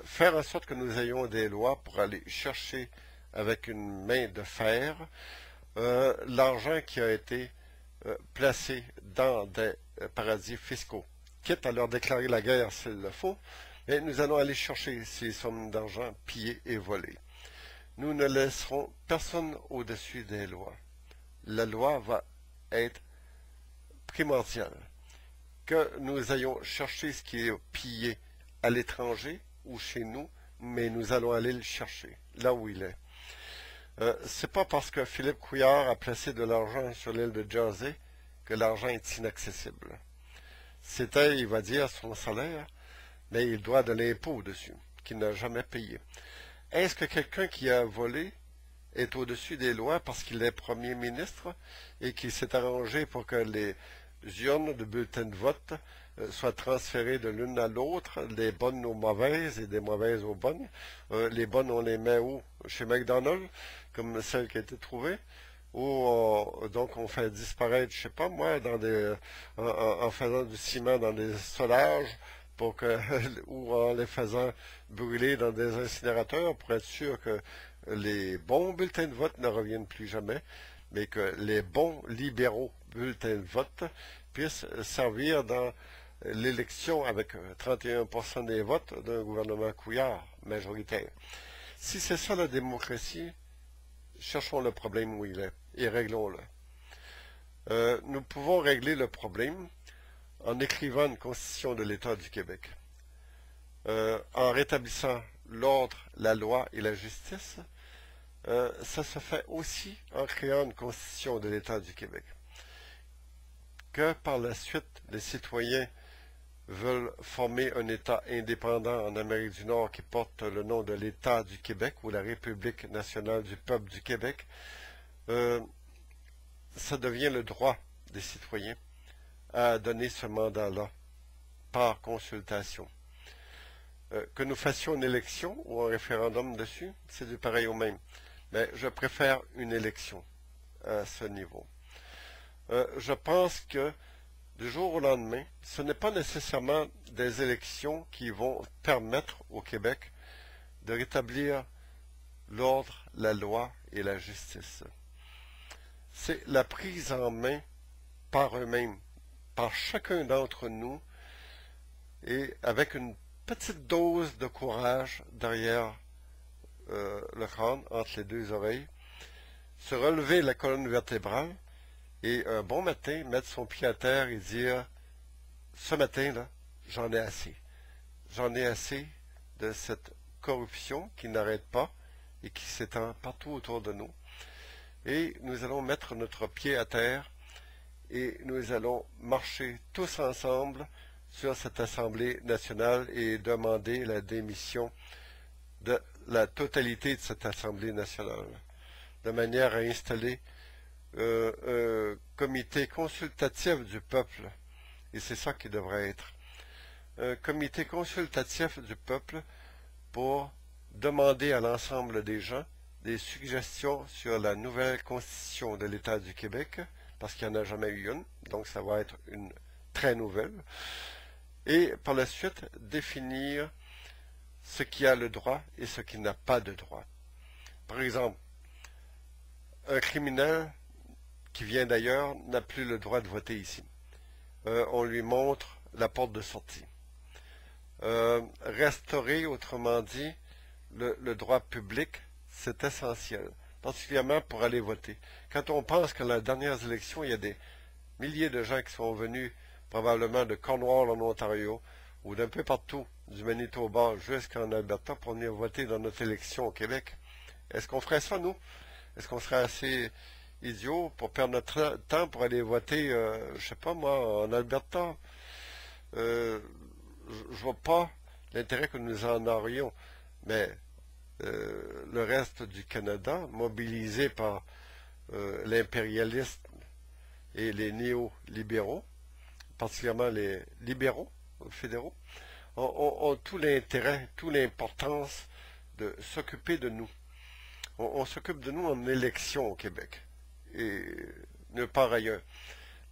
faire en sorte que nous ayons des lois pour aller chercher avec une main de fer l'argent qui a été placé dans des paradis fiscaux, quitte à leur déclarer la guerre s'il le faut, mais nous allons aller chercher ces sommes d'argent pillées et volées. Nous ne laisserons personne au-dessus des lois. La loi va être primordiale. Que nous ayons chercher ce qui est pillé à l'étranger ou chez nous, mais nous allons aller le chercher, là où il est. C'est pas parce que Philippe Couillard a placé de l'argent sur l'île de Jersey que l'argent est inaccessible. C'était, il va dire, son salaire, mais il doit de l'impôt dessus, qu'il n'a jamais payé. Est-ce que quelqu'un qui a volé est au-dessus des lois parce qu'il est premier ministre et qu'il s'est arrangé pour que les urnes de bulletins de vote soient transférées de l'une à l'autre, des bonnes aux mauvaises et des mauvaises aux bonnes? Les bonnes, on les met où? Chez McDonald's, comme celle qui a été trouvée? Ou donc on fait disparaître, je sais pas moi, en faisant du ciment dans des solages pour que, ou en les faisant brûler dans des incinérateurs pour être sûr que les bons bulletins de vote ne reviennent plus jamais, mais que les bons libéraux bulletins de vote puissent servir dans l'élection avec 31% des votes d'un gouvernement Couillard majoritaire. Si c'est ça la démocratie, cherchons le problème où il est et réglons-le. Nous pouvons régler le problème en écrivant une constitution de l'État du Québec, en rétablissant l'ordre, la loi et la justice. Ça se fait aussi en créant une constitution de l'État du Québec. Que par la suite, les citoyens veulent former un État indépendant en Amérique du Nord qui porte le nom de l'État du Québec ou la République nationale du peuple du Québec, ça devient le droit des citoyens à donner ce mandat-là par consultation. Que nous fassions une élection ou un référendum dessus, c'est du pareil au même. Mais je préfère une élection à ce niveau. Je pense que du jour au lendemain, ce n'est pas nécessairement des élections qui vont permettre au Québec de rétablir l'ordre, la loi et la justice. C'est la prise en main par eux-mêmes, par chacun d'entre nous, et avec une petite dose de courage derrière le crâne, entre les deux oreilles, se relever la colonne vertébrale, et un bon matin, mettre son pied à terre et dire « Ce matin-là, j'en ai assez. J'en ai assez de cette corruption qui n'arrête pas et qui s'étend partout autour de nous. Et nous allons mettre notre pied à terre et nous allons marcher tous ensemble sur cette Assemblée nationale et demander la démission de la totalité de cette Assemblée nationale, de manière à installer un comité consultatif du peuple, et c'est ça qui devrait être. Un comité consultatif du peuple pour demander à l'ensemble des gens des suggestions sur la nouvelle constitution de l'État du Québec, parce qu'il n'y en a jamais eu une, donc ça va être une très nouvelle, et par la suite définir ce qui a le droit et ce qui n'a pas de droit. Par exemple, un criminel qui vient d'ailleurs n'a plus le droit de voter ici. On lui montre la porte de sortie. Restaurer, autrement dit, le droit public, c'est essentiel, particulièrement pour aller voter. Quand on pense qu'à la dernière élection, il y a des milliers de gens qui sont venus, probablement de Cornwall en Ontario, ou d'un peu partout, du Manitoba jusqu'en Alberta, pour venir voter dans notre élection au Québec. Est-ce qu'on ferait ça, nous? Est-ce qu'on serait assez idiots pour perdre notre temps pour aller voter, je sais pas moi, en Alberta? Je vois pas l'intérêt que nous en aurions. Mais le reste du Canada, mobilisé par l'impérialisme et les néolibéraux, particulièrement les libéraux fédéraux, ont tout l'intérêt, toute l'importance de s'occuper de nous. On s'occupe de nous en élection au Québec et nulle part ailleurs.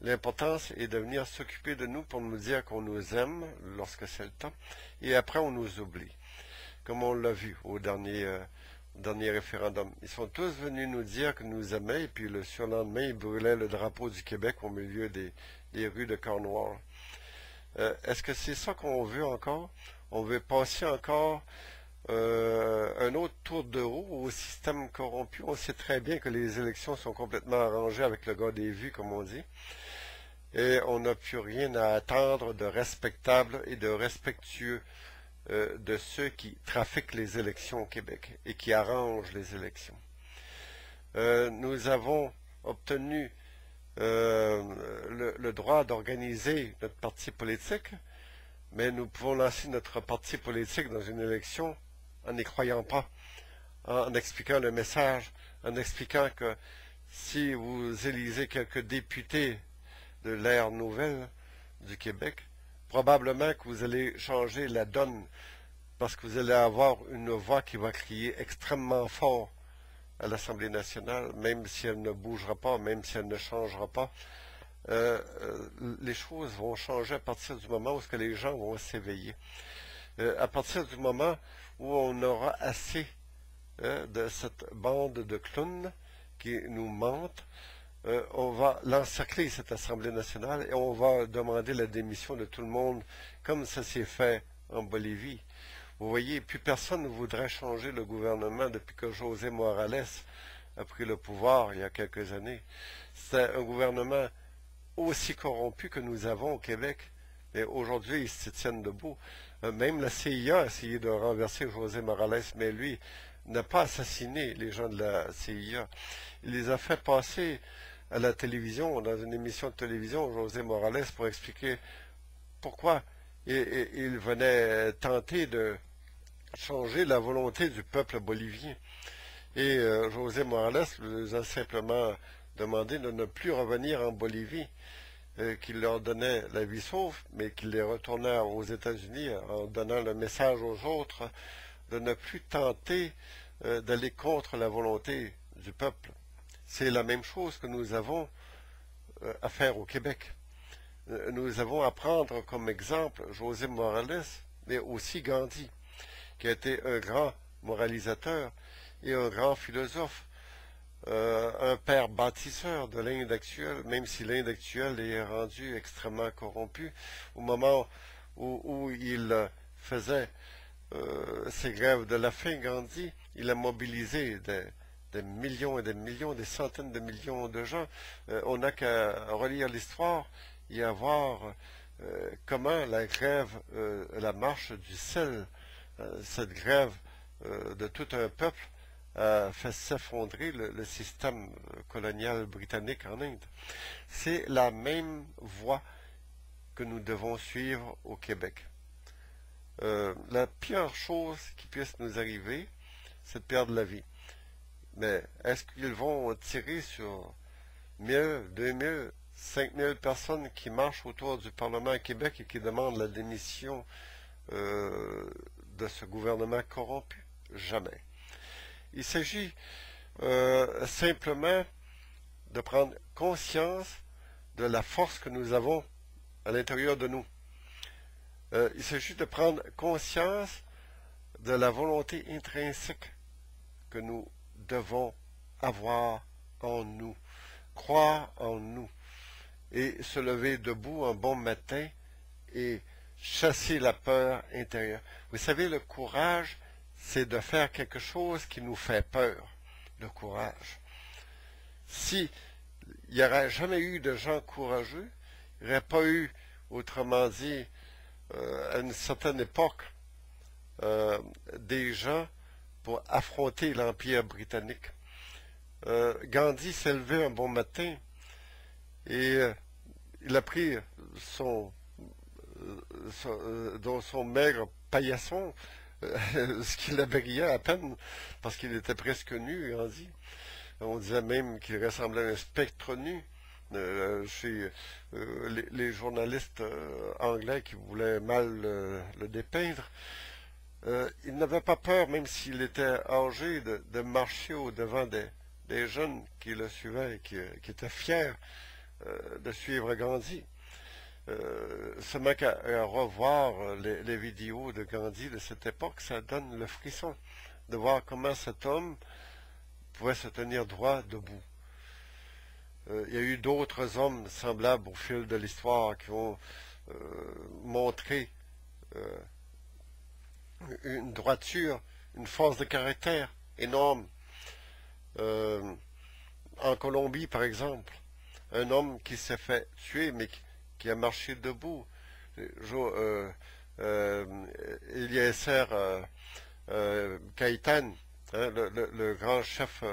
L'importance est de venir s'occuper de nous pour nous dire qu'on nous aime lorsque c'est le temps, et après on nous oublie. Comme on l'a vu au dernier référendum. Ils sont tous venus nous dire que nous aimaient, et puis le surlendemain, ils brûlaient le drapeau du Québec au milieu des rues de Cornwall. Est-ce que c'est ça qu'on veut encore? On veut passer encore un autre tour de roue au système corrompu. On sait très bien que les élections sont complètement arrangées avec le gars des vues, comme on dit. Et on n'a plus rien à attendre de respectable et de respectueux de ceux qui trafiquent les élections au Québec et qui arrangent les élections. Nous avons obtenu le droit d'organiser notre parti politique, mais nous pouvons lancer notre parti politique dans une élection en n'y croyant pas, en expliquant le message, en expliquant que si vous élisez quelques députés de l'ère nouvelle du Québec, probablement que vous allez changer la donne parce que vous allez avoir une voix qui va crier extrêmement fort à l'Assemblée nationale, même si elle ne bougera pas, même si elle ne changera pas. Les choses vont changer à partir du moment où les gens vont s'éveiller. À partir du moment où on aura assez de cette bande de clowns qui nous mentent, on va l'encercler, cette Assemblée nationale, et on va demander la démission de tout le monde, comme ça s'est fait en Bolivie. Vous voyez, plus personne ne voudrait changer le gouvernement depuis que José Morales a pris le pouvoir il y a quelques années. C'est un gouvernement aussi corrompu que nous avons au Québec, mais aujourd'hui, ils se tiennent debout. Même la CIA a essayé de renverser José Morales, mais lui n'a pas assassiné les gens de la CIA. Il les a fait passer à la télévision, dans une émission de télévision, José Morales, pour expliquer pourquoi il venait tenter de changer la volonté du peuple bolivien. Et José Morales nous a simplement demandé de ne plus revenir en Bolivie, qu'il leur donnait la vie sauve, mais qu'il les retournait aux États-Unis en donnant le message aux autres de ne plus tenter d'aller contre la volonté du peuple. C'est la même chose que nous avons à faire au Québec. Nous avons à prendre comme exemple José Morales, mais aussi Gandhi, qui a été un grand moralisateur et un grand philosophe, un père bâtisseur de l'Inde actuelle, même si l'Inde actuelle est rendue extrêmement corrompue. Au moment où il faisait ses grèves de la faim, Gandhi, il a mobilisé des millions et des millions, des centaines de millions de gens. On n'a qu'à relire l'histoire et à voir comment la grève, la marche du sel, cette grève de tout un peuple a fait s'effondrer le système colonial britannique en Inde. C'est la même voie que nous devons suivre au Québec. La pire chose qui puisse nous arriver, c'est de perdre la vie. Mais est-ce qu'ils vont tirer sur 1000, 2000, 5000 personnes qui marchent autour du Parlement à Québec et qui demandent la démission de ce gouvernement corrompu? Jamais. Il s'agit simplement de prendre conscience de la force que nous avons à l'intérieur de nous. Il s'agit de prendre conscience de la volonté intrinsèque que nous devons avoir en nous, croire en nous, et se lever debout un bon matin et chasser la peur intérieure. Vous savez, le courage, c'est de faire quelque chose qui nous fait peur. Le courage. Si il n'y aurait jamais eu de gens courageux, il n'y aurait pas eu, autrement dit, à une certaine époque, des gens pour affronter l'Empire britannique. Gandhi s'est levé un bon matin et il a pris dans son maigre paillasson, ce qu'il abriait à peine, parce qu'il était presque nu, Gandhi. On disait même qu'il ressemblait à un spectre nu. Chez les journalistes anglais qui voulaient mal le dépeindre. Il n'avait pas peur, même s'il était âgé, de marcher au-devant des jeunes qui le suivaient et qui étaient fiers de suivre Gandhi. Seulement qu'à revoir les vidéos de Gandhi de cette époque, ça donne le frisson de voir comment cet homme pouvait se tenir droit debout. Il y a eu d'autres hommes semblables au fil de l'histoire qui ont montré une droiture, une force de caractère énorme. En Colombie, par exemple, un homme qui s'est fait tuer, mais qui a marché debout. Eliezer Gaitán, hein, le grand chef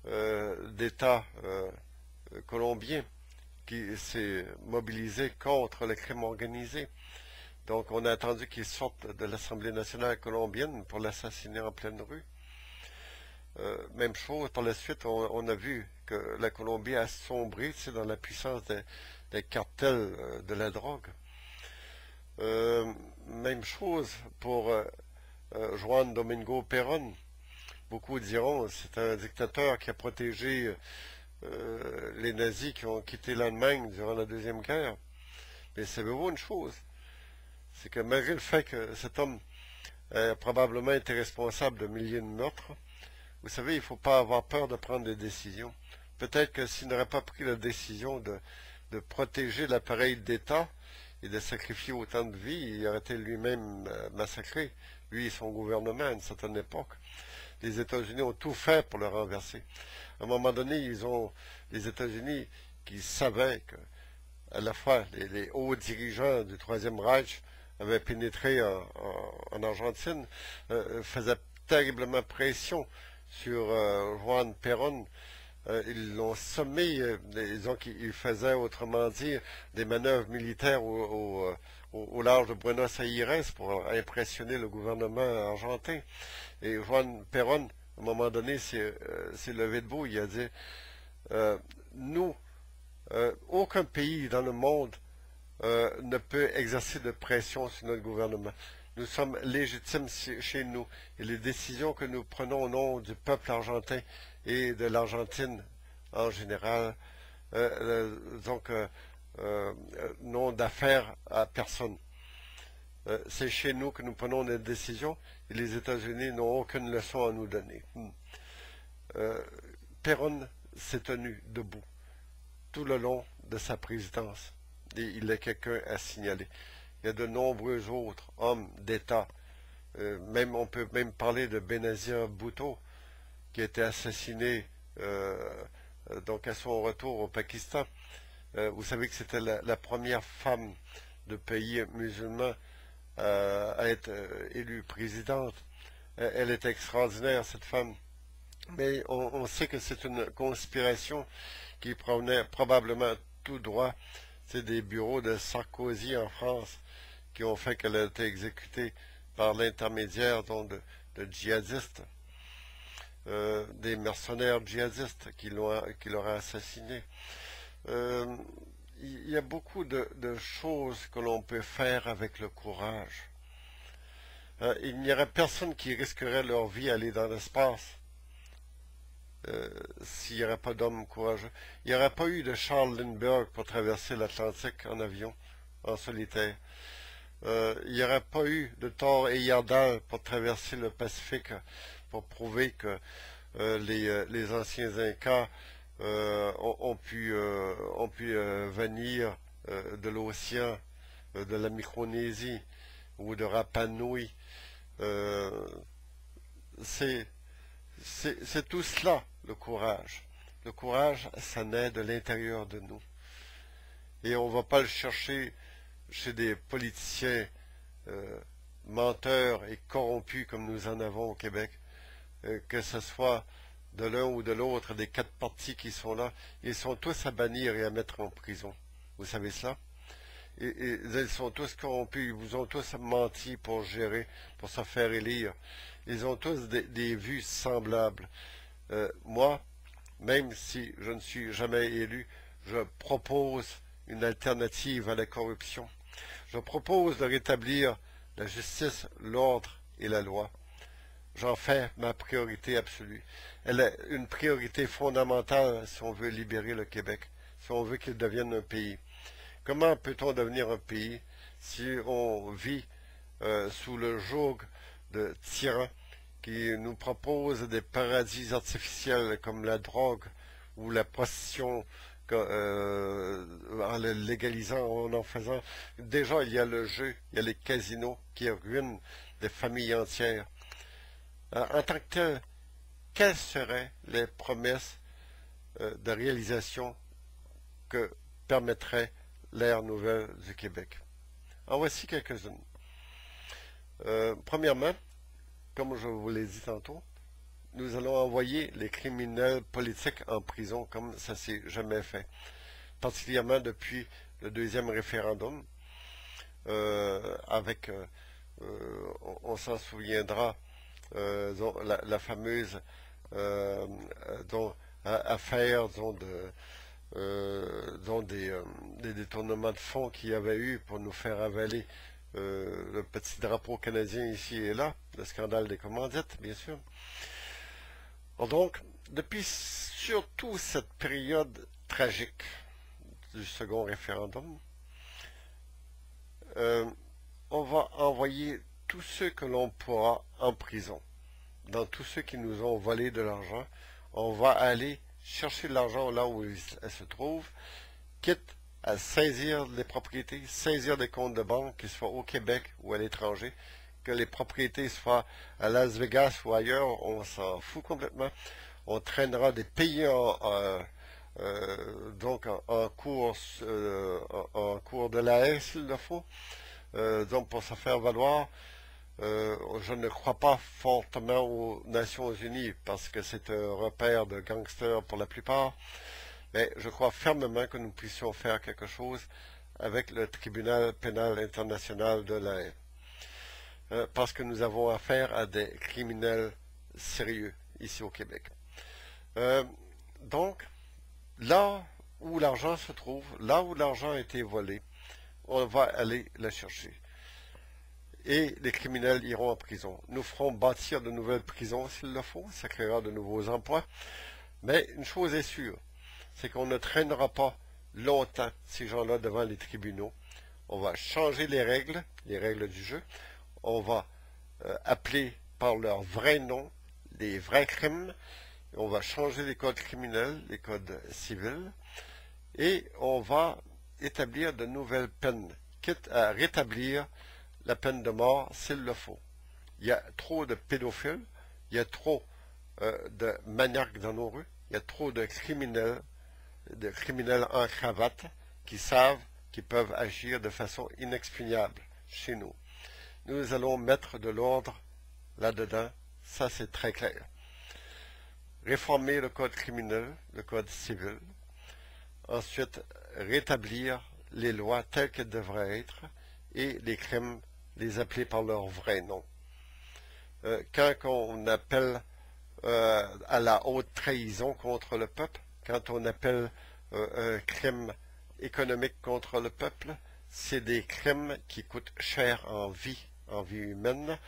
d'État colombien, qui s'est mobilisé contre le crime organisé. Donc, on a attendu qu'il sorte de l'Assemblée nationale colombienne pour l'assassiner en pleine rue. Même chose, par la suite, on a vu que la Colombie a sombré dans la puissance des cartels de la drogue. Même chose pour Juan Domingo Perón. Beaucoup diront c'est un dictateur qui a protégé les nazis qui ont quitté l'Allemagne durant la Deuxième Guerre. Mais savez-vous une chose? C'est que malgré le fait que cet homme a probablement été responsable de milliers de meurtres, vous savez, il ne faut pas avoir peur de prendre des décisions. Peut-être que s'il n'aurait pas pris la décision de protéger l'appareil d'État et de sacrifier autant de vies, il aurait été lui-même massacré, lui et son gouvernement à une certaine époque. Les États-Unis ont tout fait pour le renverser. À un moment donné, les États-Unis qui savaient que à la fois les hauts dirigeants du Troisième Reich avaient pénétré en Argentine, faisaient terriblement pression sur Juan Perón. Ils l'ont sommé, disons qu'il faisait, autrement dit, des manœuvres militaires au large de Buenos Aires pour impressionner le gouvernement argentin. Et Juan Perón, à un moment donné, s'est levé debout, il a dit nous, aucun pays dans le monde ne peut exercer de pression sur notre gouvernement. Nous sommes légitimes chez nous et les décisions que nous prenons au nom du peuple argentin et de l'Argentine en général, n'ont d'affaire à personne. C'est chez nous que nous prenons des décisions et les États-Unis n'ont aucune leçon à nous donner. Perón s'est tenu debout tout le long de sa présidence. Et il est quelqu'un à signaler. Il y a de nombreux autres hommes d'État. On peut même parler de Benazir Bhutto, qui a été assassiné donc à son retour au Pakistan. Vous savez que c'était la première femme de pays musulman à être élue présidente. Elle est extraordinaire, cette femme. Mais on sait que c'est une conspiration qui provenait probablement tout droit. C'est des bureaux de Sarkozy en France qui ont fait qu'elle a été exécutée par l'intermédiaire de djihadistes, des mercenaires djihadistes qui l'auraient assassiné. Il y a beaucoup de choses que l'on peut faire avec le courage. Il n'y aurait personne qui risquerait leur vie à aller dans l'espace s'il n'y aurait pas d'hommes courageux. Il n'y aurait pas eu de Charles Lindbergh pour traverser l'Atlantique en avion, en solitaire. il n'y aurait pas eu de Thor et Heyerdahl pour traverser le Pacifique pour prouver que les anciens Incas ont pu venir de l'océan, de la Micronésie ou de Rapa Nui. Euh, c'est tout cela, le courage. Le courage, ça naît de l'intérieur de nous. Et on ne va pas le chercher chez des politiciens euh, menteurs et corrompus comme nous en avons au Québec, que ce soit de l'un ou de l'autre, des 4 partis qui sont là, ils sont tous à bannir et à mettre en prison. Vous savez cela? Et ils sont tous corrompus, ils vous ont tous menti pour gérer, pour se faire élire. Ils ont tous des vues semblables. Moi, même si je ne suis jamais élu, je propose une alternative à la corruption. Je propose de rétablir la justice, l'ordre et la loi. J'en fais ma priorité absolue. Elle est une priorité fondamentale si on veut libérer le Québec, si on veut qu'il devienne un pays. Comment peut-on devenir un pays si on vit sous le joug de tyrans qui nous proposent des paradis artificiels comme la drogue ou la prostitution en le légalisant, en faisant. Déjà, il y a le jeu, il y a les casinos qui ruinent des familles entières. En tant que tel, quelles seraient les promesses de réalisation que permettrait l'ère nouvelle du Québec? En voici quelques-unes. Premièrement, comme je vous l'ai dit tantôt, nous allons envoyer les criminels politiques en prison comme ça s'est jamais fait, particulièrement depuis le deuxième référendum, avec, on s'en souviendra, la fameuse affaire des détournements de fonds qu'il y avait eu pour nous faire avaler le petit drapeau canadien ici et là, le scandale des commandites, bien sûr. Donc, depuis surtout cette période tragique du second référendum, on va envoyer tous ceux que l'on pourra en prison. Dans tous ceux qui nous ont volé de l'argent, on va aller chercher l'argent là où elle se trouve, quitte à saisir les propriétés, saisir des comptes de banque, qu'ils soient au Québec ou à l'étranger, que les propriétés soient à Las Vegas ou ailleurs, on s'en fout complètement. On traînera des pays donc en cours de la haie s'il le faut, donc pour se faire valoir. Je ne crois pas fortement aux Nations Unies parce que c'est un repère de gangsters pour la plupart, mais je crois fermement que nous puissions faire quelque chose avec le tribunal pénal international de la Haye. Parce que nous avons affaire à des criminels sérieux ici au Québec. Donc, là où l'argent se trouve, là où l'argent a été volé, on va aller le chercher. Et les criminels iront en prison. Nous ferons bâtir de nouvelles prisons s'il le faut, ça créera de nouveaux emplois. Mais une chose est sûre, c'est qu'on ne traînera pas longtemps ces gens-là devant les tribunaux. On va changer les règles du jeu. On va appeler par leur vrai nom les vrais crimes. On va changer les codes criminels, les codes civils. Et on va établir de nouvelles peines, quitte à rétablir la peine de mort s'il le faut. Il y a trop de pédophiles, il y a trop de maniaques dans nos rues, il y a trop de criminels en cravate qui savent qu'ils peuvent agir de façon inexpugnable chez nous. Nous allons mettre de l'ordre là-dedans, ça c'est très clair. Réformer le code criminel, le code civil. Ensuite, rétablir les lois telles qu'elles devraient être et les crimes, les appeler par leur vrai nom. Quand on appelle à la haute trahison contre le peuple, quand on appelle un crime économique contre le peuple, c'est des crimes qui coûtent cher en vie humaine,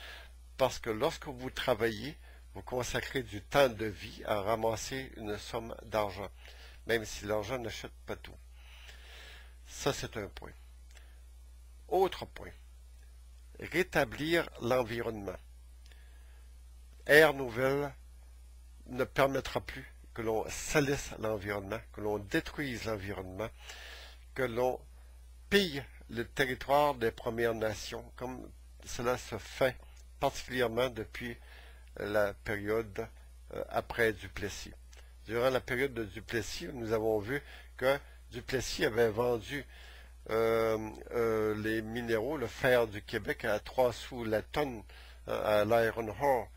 parce que lorsque vous travaillez, vous consacrez du temps de vie à ramasser une somme d'argent, même si l'argent n'achète pas tout. Ça, c'est un point. Autre point, rétablir l'environnement. Ère nouvelle ne permettra plus que l'on salisse l'environnement, que l'on détruise l'environnement, que l'on pille le territoire des Premières Nations, comme cela se fait particulièrement depuis la période après Duplessis. Durant la période de Duplessis, nous avons vu que Duplessis avait vendu les minéraux, le fer du Québec à 3 sous la tonne à l'Iron Ore.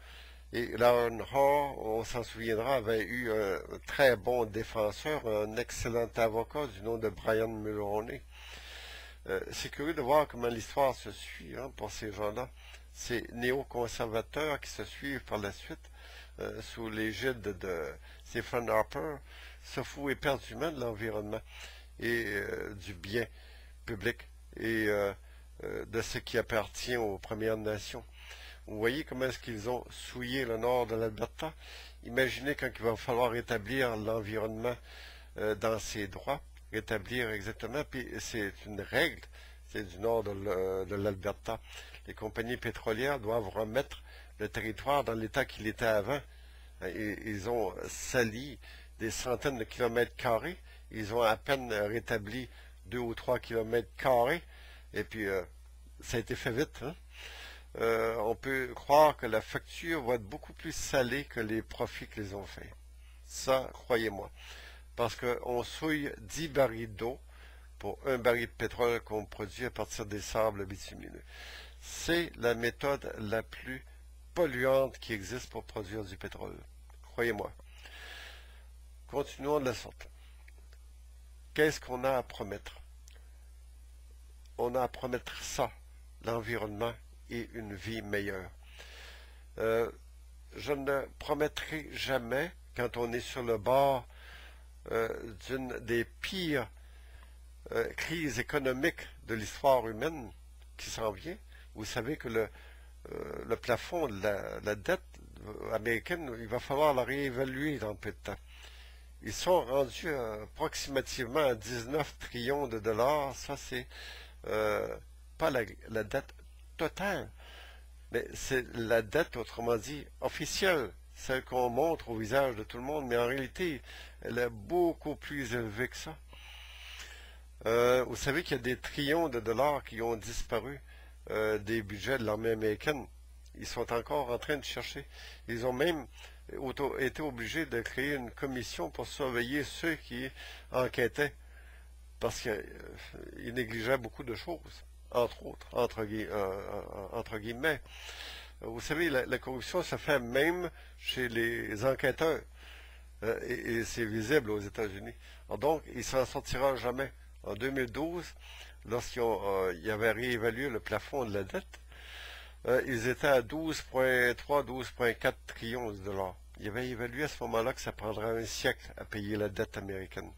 Et l'Iron Ore, on s'en souviendra, avait eu un très bon défenseur, un excellent avocat du nom de Brian Mulroney. C'est curieux de voir comment l'histoire se suit pour ces gens-là. Ces néoconservateurs qui se suivent par la suite sous l'égide de Stephen Harper se foutent éperdument de l'environnement et du bien public et de ce qui appartient aux Premières Nations. Vous voyez comment est-ce qu'ils ont souillé le nord de l'Alberta? Imaginez quand il va falloir rétablir l'environnement dans ses droits, rétablir exactement, puis c'est une règle, c'est du nord de l'Alberta. Les compagnies pétrolières doivent remettre le territoire dans l'état qu'il était avant. Ils ont sali des centaines de kilomètres carrés, ils ont à peine rétabli 2 ou 3 kilomètres carrés, et puis ça a été fait vite. On peut croire que la facture va être beaucoup plus salée que les profits qu'ils ont faits. Ça, croyez-moi. Parce qu'on souille 10 barils d'eau pour un baril de pétrole qu'on produit à partir des sables bitumineux. C'est la méthode la plus polluante qui existe pour produire du pétrole. Croyez-moi. Continuons de la sorte. Qu'est-ce qu'on a à promettre? On a à promettre ça, l'environnement et une vie meilleure. Je ne promettrai jamais, quand on est sur le bord d'une des pires crises économiques de l'histoire humaine qui s'en vient. Vous savez que le plafond de la dette américaine, il va falloir la réévaluer dans peu de temps. Ils sont rendus approximativement à 19 trillions de dollars. Ça, c'est pas la dette totale, mais c'est la dette, autrement dit, officielle, celle qu'on montre au visage de tout le monde, mais en réalité, elle est beaucoup plus élevée que ça. Vous savez qu'il y a des trillions de dollars qui ont disparu des budgets de l'armée américaine. Ils sont encore en train de chercher. Ils ont même été obligés de créer une commission pour surveiller ceux qui enquêtaient, parce qu'ils négligeaient beaucoup de choses, entre autres, entre guillemets. Vous savez, la corruption se fait même chez les enquêteurs, et c'est visible aux États-Unis. Donc, il ne s'en sortira jamais. En 2012, lorsqu'ils avaient réévalué le plafond de la dette, ils étaient à 12,3, 12,4 trillions de dollars. Ils avaient évalué à ce moment-là que ça prendrait un siècle à payer la dette américaine.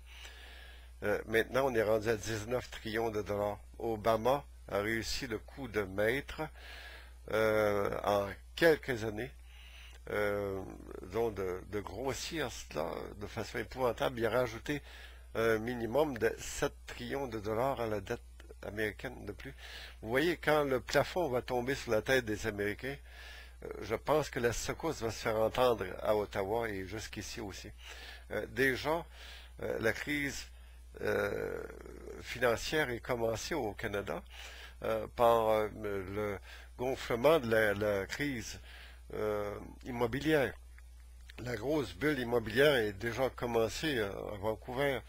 Maintenant, on est rendu à 19 trillions de dollars. Obama a réussi le coup de maître en quelques années, donc de grossir cela de façon épouvantable. Il a rajouté un minimum de 7 trillions de dollars à la dette américaine de plus. Vous voyez, quand le plafond va tomber sur la tête des Américains, je pense que la secousse va se faire entendre à Ottawa et jusqu'ici aussi. Déjà, la crise financière est commencée au Canada par le gonflement de la crise immobilière. La grosse bulle immobilière est déjà commencée à Vancouver.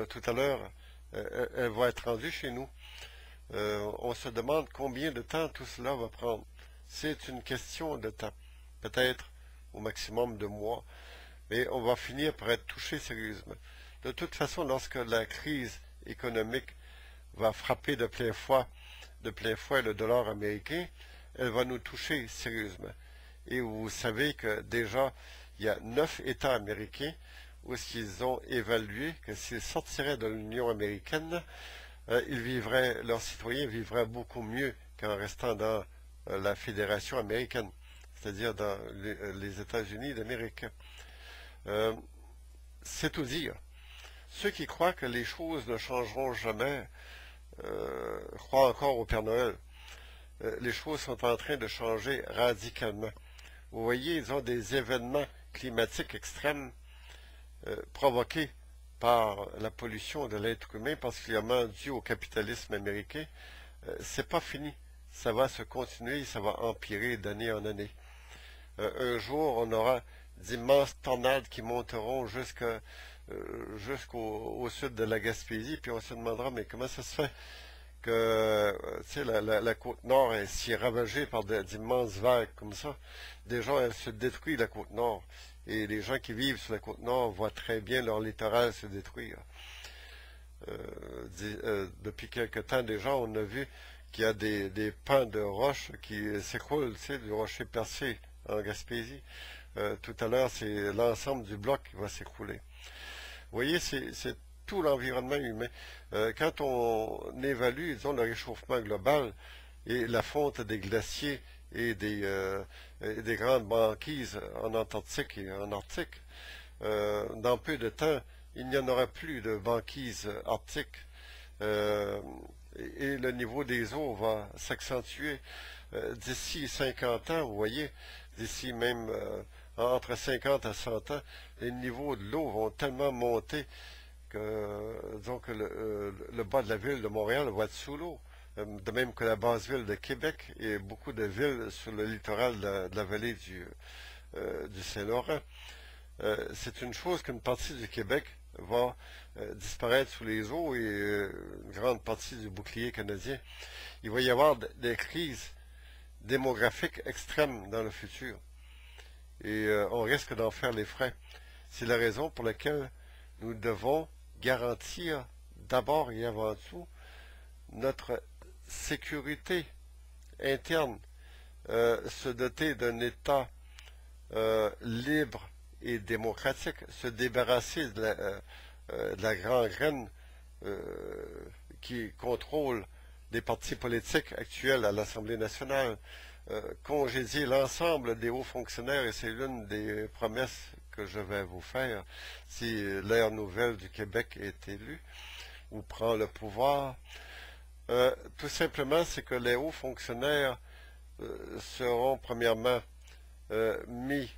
Tout à l'heure, elle va être rendue chez nous. On se demande combien de temps tout cela va prendre. C'est une question de temps, peut-être au maximum de mois, mais on va finir par être touché sérieusement. De toute façon, lorsque la crise économique va frapper de plein fouet le dollar américain, elle va nous toucher sérieusement. Et vous savez que déjà, il y a 9 États américains où ils ont évalué que s'ils sortiraient de l'Union américaine, leurs citoyens vivraient beaucoup mieux qu'en restant dans la Fédération américaine, c'est-à-dire dans les États-Unis d'Amérique. C'est tout dire. Ceux qui croient que les choses ne changeront jamais croient encore au Père Noël. les choses sont en train de changer radicalement. Vous voyez, ils ont des événements climatiques extrêmes provoqués par la pollution de l'être humain, particulièrement due au capitalisme américain. C'est pas fini. Ça va se continuer, ça va empirer d'année en année. Un jour, on aura d'immenses tornades qui monteront jusqu'au sud de la Gaspésie, puis on se demandera, mais comment ça se fait que la côte nord est si ravagée par d'immenses vagues comme ça? Déjà, elle se détruit, la côte nord, et les gens qui vivent sur la côte nord voient très bien leur littoral se détruire. Depuis quelque temps déjà, on a vu qu'il y a des pans de roches qui s'écroulent, du rocher percé en Gaspésie. Tout à l'heure, c'est l'ensemble du bloc qui va s'écrouler. Vous voyez, c'est tout l'environnement humain. Quand on évalue, disons, le réchauffement global et la fonte des glaciers et des grandes banquises en Antarctique et en Arctique, dans peu de temps, il n'y en aura plus de banquises arctiques et le niveau des eaux va s'accentuer. D'ici 50 ans, vous voyez, d'ici même entre 50 à 100 ans, les niveaux de l'eau vont tellement monter que, disons que le bas de la ville de Montréal va être sous l'eau, de même que la basse ville de Québec et beaucoup de villes sur le littoral de la vallée du Saint-Laurent. C'est une chose qu'une partie du Québec va disparaître sous les eaux et une grande partie du bouclier canadien. Il va y avoir des crises démographiques extrêmes dans le futur et on risque d'en faire les frais. C'est la raison pour laquelle nous devons garantir d'abord et avant tout notre sécurité interne, se doter d'un État libre et démocratique, se débarrasser de la gangrène qui contrôle les partis politiques actuels à l'Assemblée nationale, congédier l'ensemble des hauts fonctionnaires, et c'est l'une des promesses que je vais vous faire si l'ère nouvelle du Québec est élue ou prend le pouvoir. Tout simplement, c'est que les hauts fonctionnaires seront premièrement mis,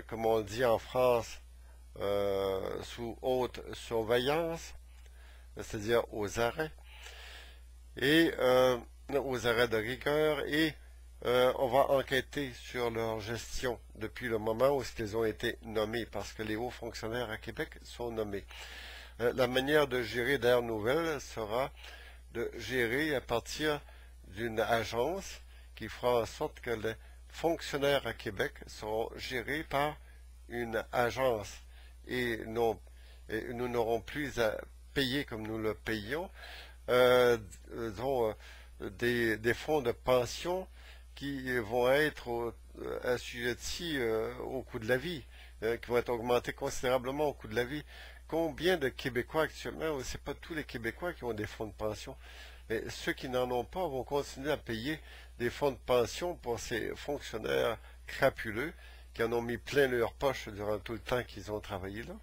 comme on dit en France, sous haute surveillance, c'est-à-dire aux arrêts, et aux arrêts de rigueur, et on va enquêter sur leur gestion depuis le moment où ils ont été nommés, parce que les hauts fonctionnaires à Québec sont nommés. La manière de gérer d'Air Nouvelle sera de gérer à partir d'une agence qui fera en sorte que les fonctionnaires à Québec seront gérés par une agence et nous n'aurons plus à payer comme nous le payions des fonds de pension qui vont être assujettis au coût de la vie, qui vont être augmentés considérablement au coût de la vie. Combien de Québécois actuellement, c'est pas tous les Québécois qui ont des fonds de pension, mais ceux qui n'en ont pas vont continuer à payer des fonds de pension pour ces fonctionnaires crapuleux qui en ont mis plein leur poche durant tout le temps qu'ils ont travaillé là,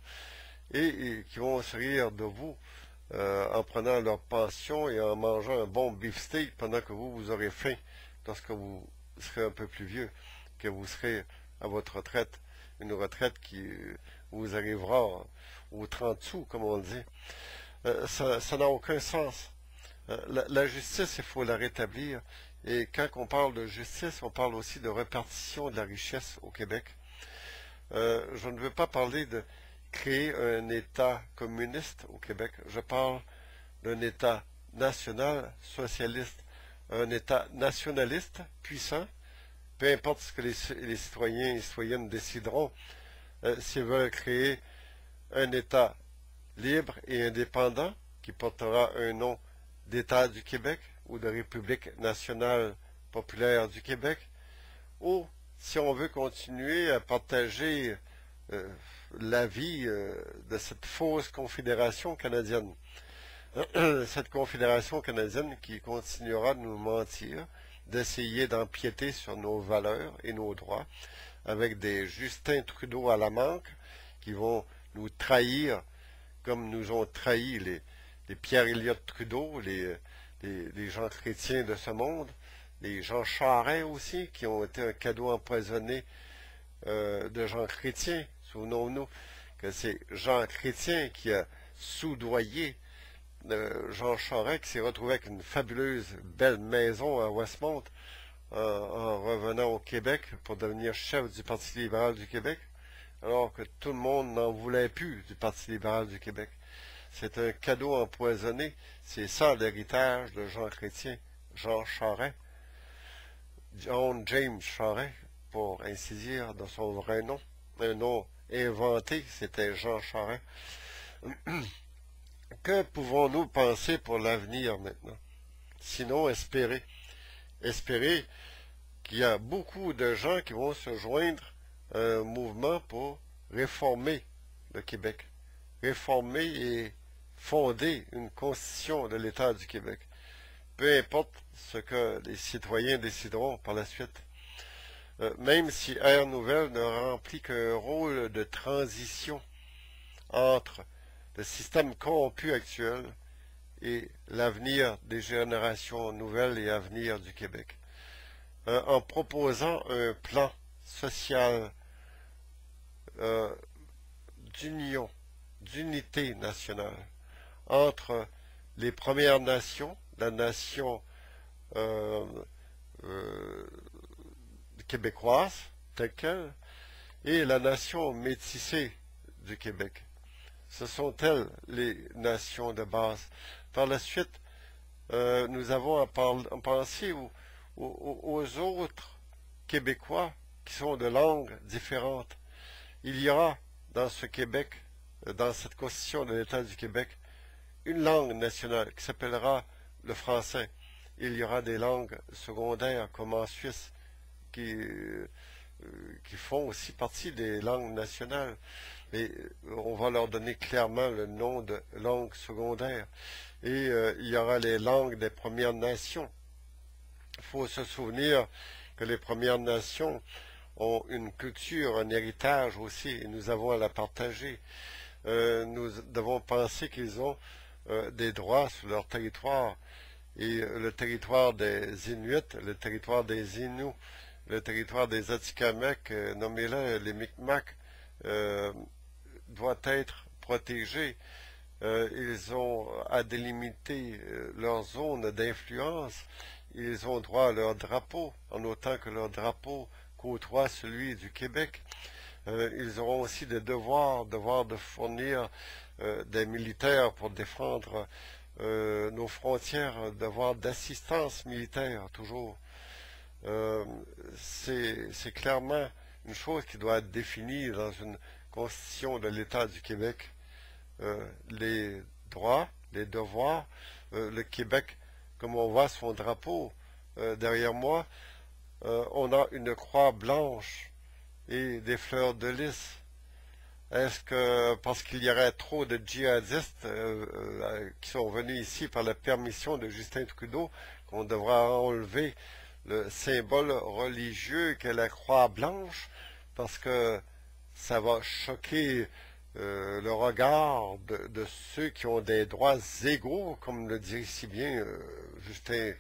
et qui vont se rire de vous en prenant leur pension et en mangeant un bon beefsteak pendant que vous aurez faim lorsque vous serez un peu plus vieux, que vous serez à votre retraite, une retraite qui vous arrivera aux 30 sous, comme on dit. Ça n'a aucun sens. La justice, il faut la rétablir. Et quand on parle de justice, on parle aussi de répartition de la richesse au Québec. Je ne veux pas parler de créer un État communiste au Québec. Je parle d'un État national, socialiste, un État nationaliste, puissant, peu importe ce que les citoyens et citoyennes décideront, s'ils veulent créer un État libre et indépendant qui portera un nom d'État du Québec ou de République nationale populaire du Québec, ou si on veut continuer à partager la vie de cette fausse confédération canadienne. Cette confédération canadienne qui continuera de nous mentir, d'essayer d'empiéter sur nos valeurs et nos droits, avec des Justin Trudeau à la manque, qui vont nous trahir comme nous ont trahi les Pierre Elliott Trudeau, les gens chrétiens de ce monde, les Jean Charest aussi, qui ont été un cadeau empoisonné de Jean Chrétien. Souvenons-nous que c'est Jean Chrétien qui a soudoyé Jean Charest, qui s'est retrouvé avec une fabuleuse belle maison à Westmount en revenant au Québec pour devenir chef du Parti libéral du Québec, alors que tout le monde n'en voulait plus du Parti libéral du Québec. C'est un cadeau empoisonné. C'est ça l'héritage de Jean Chrétien, Jean Charest, John James Charest, pour ainsi dire, de son vrai nom. Un nom inventé, c'était Jean Charest. Que pouvons-nous penser pour l'avenir maintenant? Sinon espérer. Espérer qu'il y a beaucoup de gens qui vont se joindre à un mouvement pour réformer le Québec. Réformer et fonder une constitution de l'État du Québec. Peu importe ce que les citoyens décideront par la suite. Même si Air Nouvelle ne remplit qu'un rôle de transition entre le système corrompu actuel et l'avenir des générations nouvelles et à venir du Québec. En proposant un plan social d'union, d'unité nationale entre les Premières Nations, la nation québécoise telle qu'elle, et la nation métissée du Québec. Ce sont elles les nations de base. Par la suite, nous avons à penser aux autres Québécois qui sont de langues différentes. Il y aura dans ce Québec, dans cette constitution de l'État du Québec, une langue nationale qui s'appellera le français. Il y aura des langues secondaires comme en Suisse qui font aussi partie des langues nationales. Mais on va leur donner clairement le nom de langue secondaire. Et il y aura les langues des Premières Nations. Il faut se souvenir que les Premières Nations ont une culture, un héritage aussi, et nous avons à la partager. Nous devons penser qu'ils ont des droits sur leur territoire. Et le territoire des Inuits, le territoire des Inuits, le territoire des Atikamekw, nommez-le les Micmacs, doit être protégé. Ils ont à délimiter leur zone d'influence. Ils ont droit à leur drapeau, en autant que leur drapeau côtoie celui du Québec. Ils auront aussi des devoir de fournir des militaires pour défendre nos frontières, devoir d'assistance militaire, toujours. C'est clairement une chose qui doit être définie dans une constitution de l'État du Québec. Les droits, les devoirs, le Québec, comme on voit son drapeau derrière moi, on a une croix blanche et des fleurs de lys. Est-ce que parce qu'il y aurait trop de djihadistes qui sont venus ici par la permission de Justin Trudeau qu'on devra enlever le symbole religieux qu'est la croix blanche parce que ça va choquer le regard de ceux qui ont des droits égaux, comme le dit si bien Justin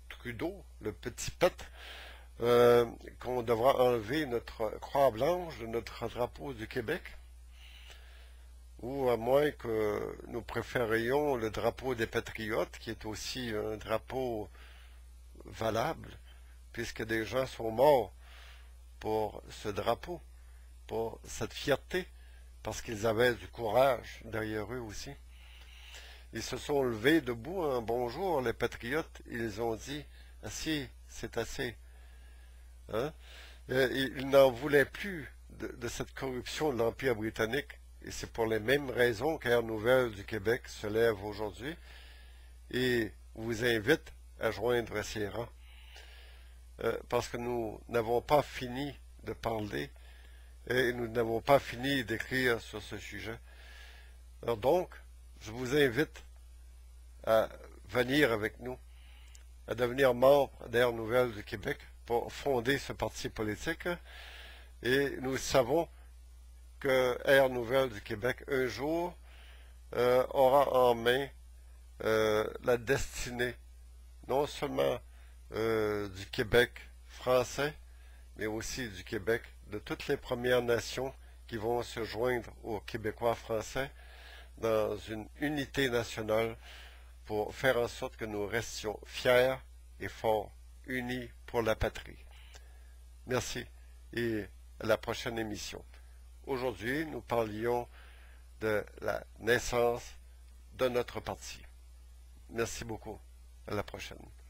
Trudeau, le petit pète, qu'on devra enlever notre croix blanche de notre drapeau du Québec, ou à moins que nous préférions le drapeau des patriotes, qui est aussi un drapeau valable, puisque des gens sont morts pour ce drapeau, pour cette fierté, parce qu'ils avaient du courage derrière eux aussi. Ils se sont levés debout un bonjour, les patriotes, ils ont dit « Assez, c'est assez ». Hein? Ils n'en voulaient plus de cette corruption de l'Empire britannique, et c'est pour les mêmes raisons qu'Air Nouvelle du Québec se lève aujourd'hui et vous invite à joindre ses rangs. Parce que nous n'avons pas fini de parler et nous n'avons pas fini d'écrire sur ce sujet. Alors donc, je vous invite à venir avec nous, à devenir membre d'Air Nouvelle du Québec pour fonder ce parti politique. Et nous savons que Air Nouvelle du Québec, un jour, aura en main la destinée, non seulement du Québec français, mais aussi du Québec, de toutes les Premières Nations qui vont se joindre aux Québécois français dans une unité nationale pour faire en sorte que nous restions fiers et forts, unis pour la patrie. Merci et à la prochaine émission. Aujourd'hui, nous parlions de la naissance de notre parti. Merci beaucoup. À la prochaine.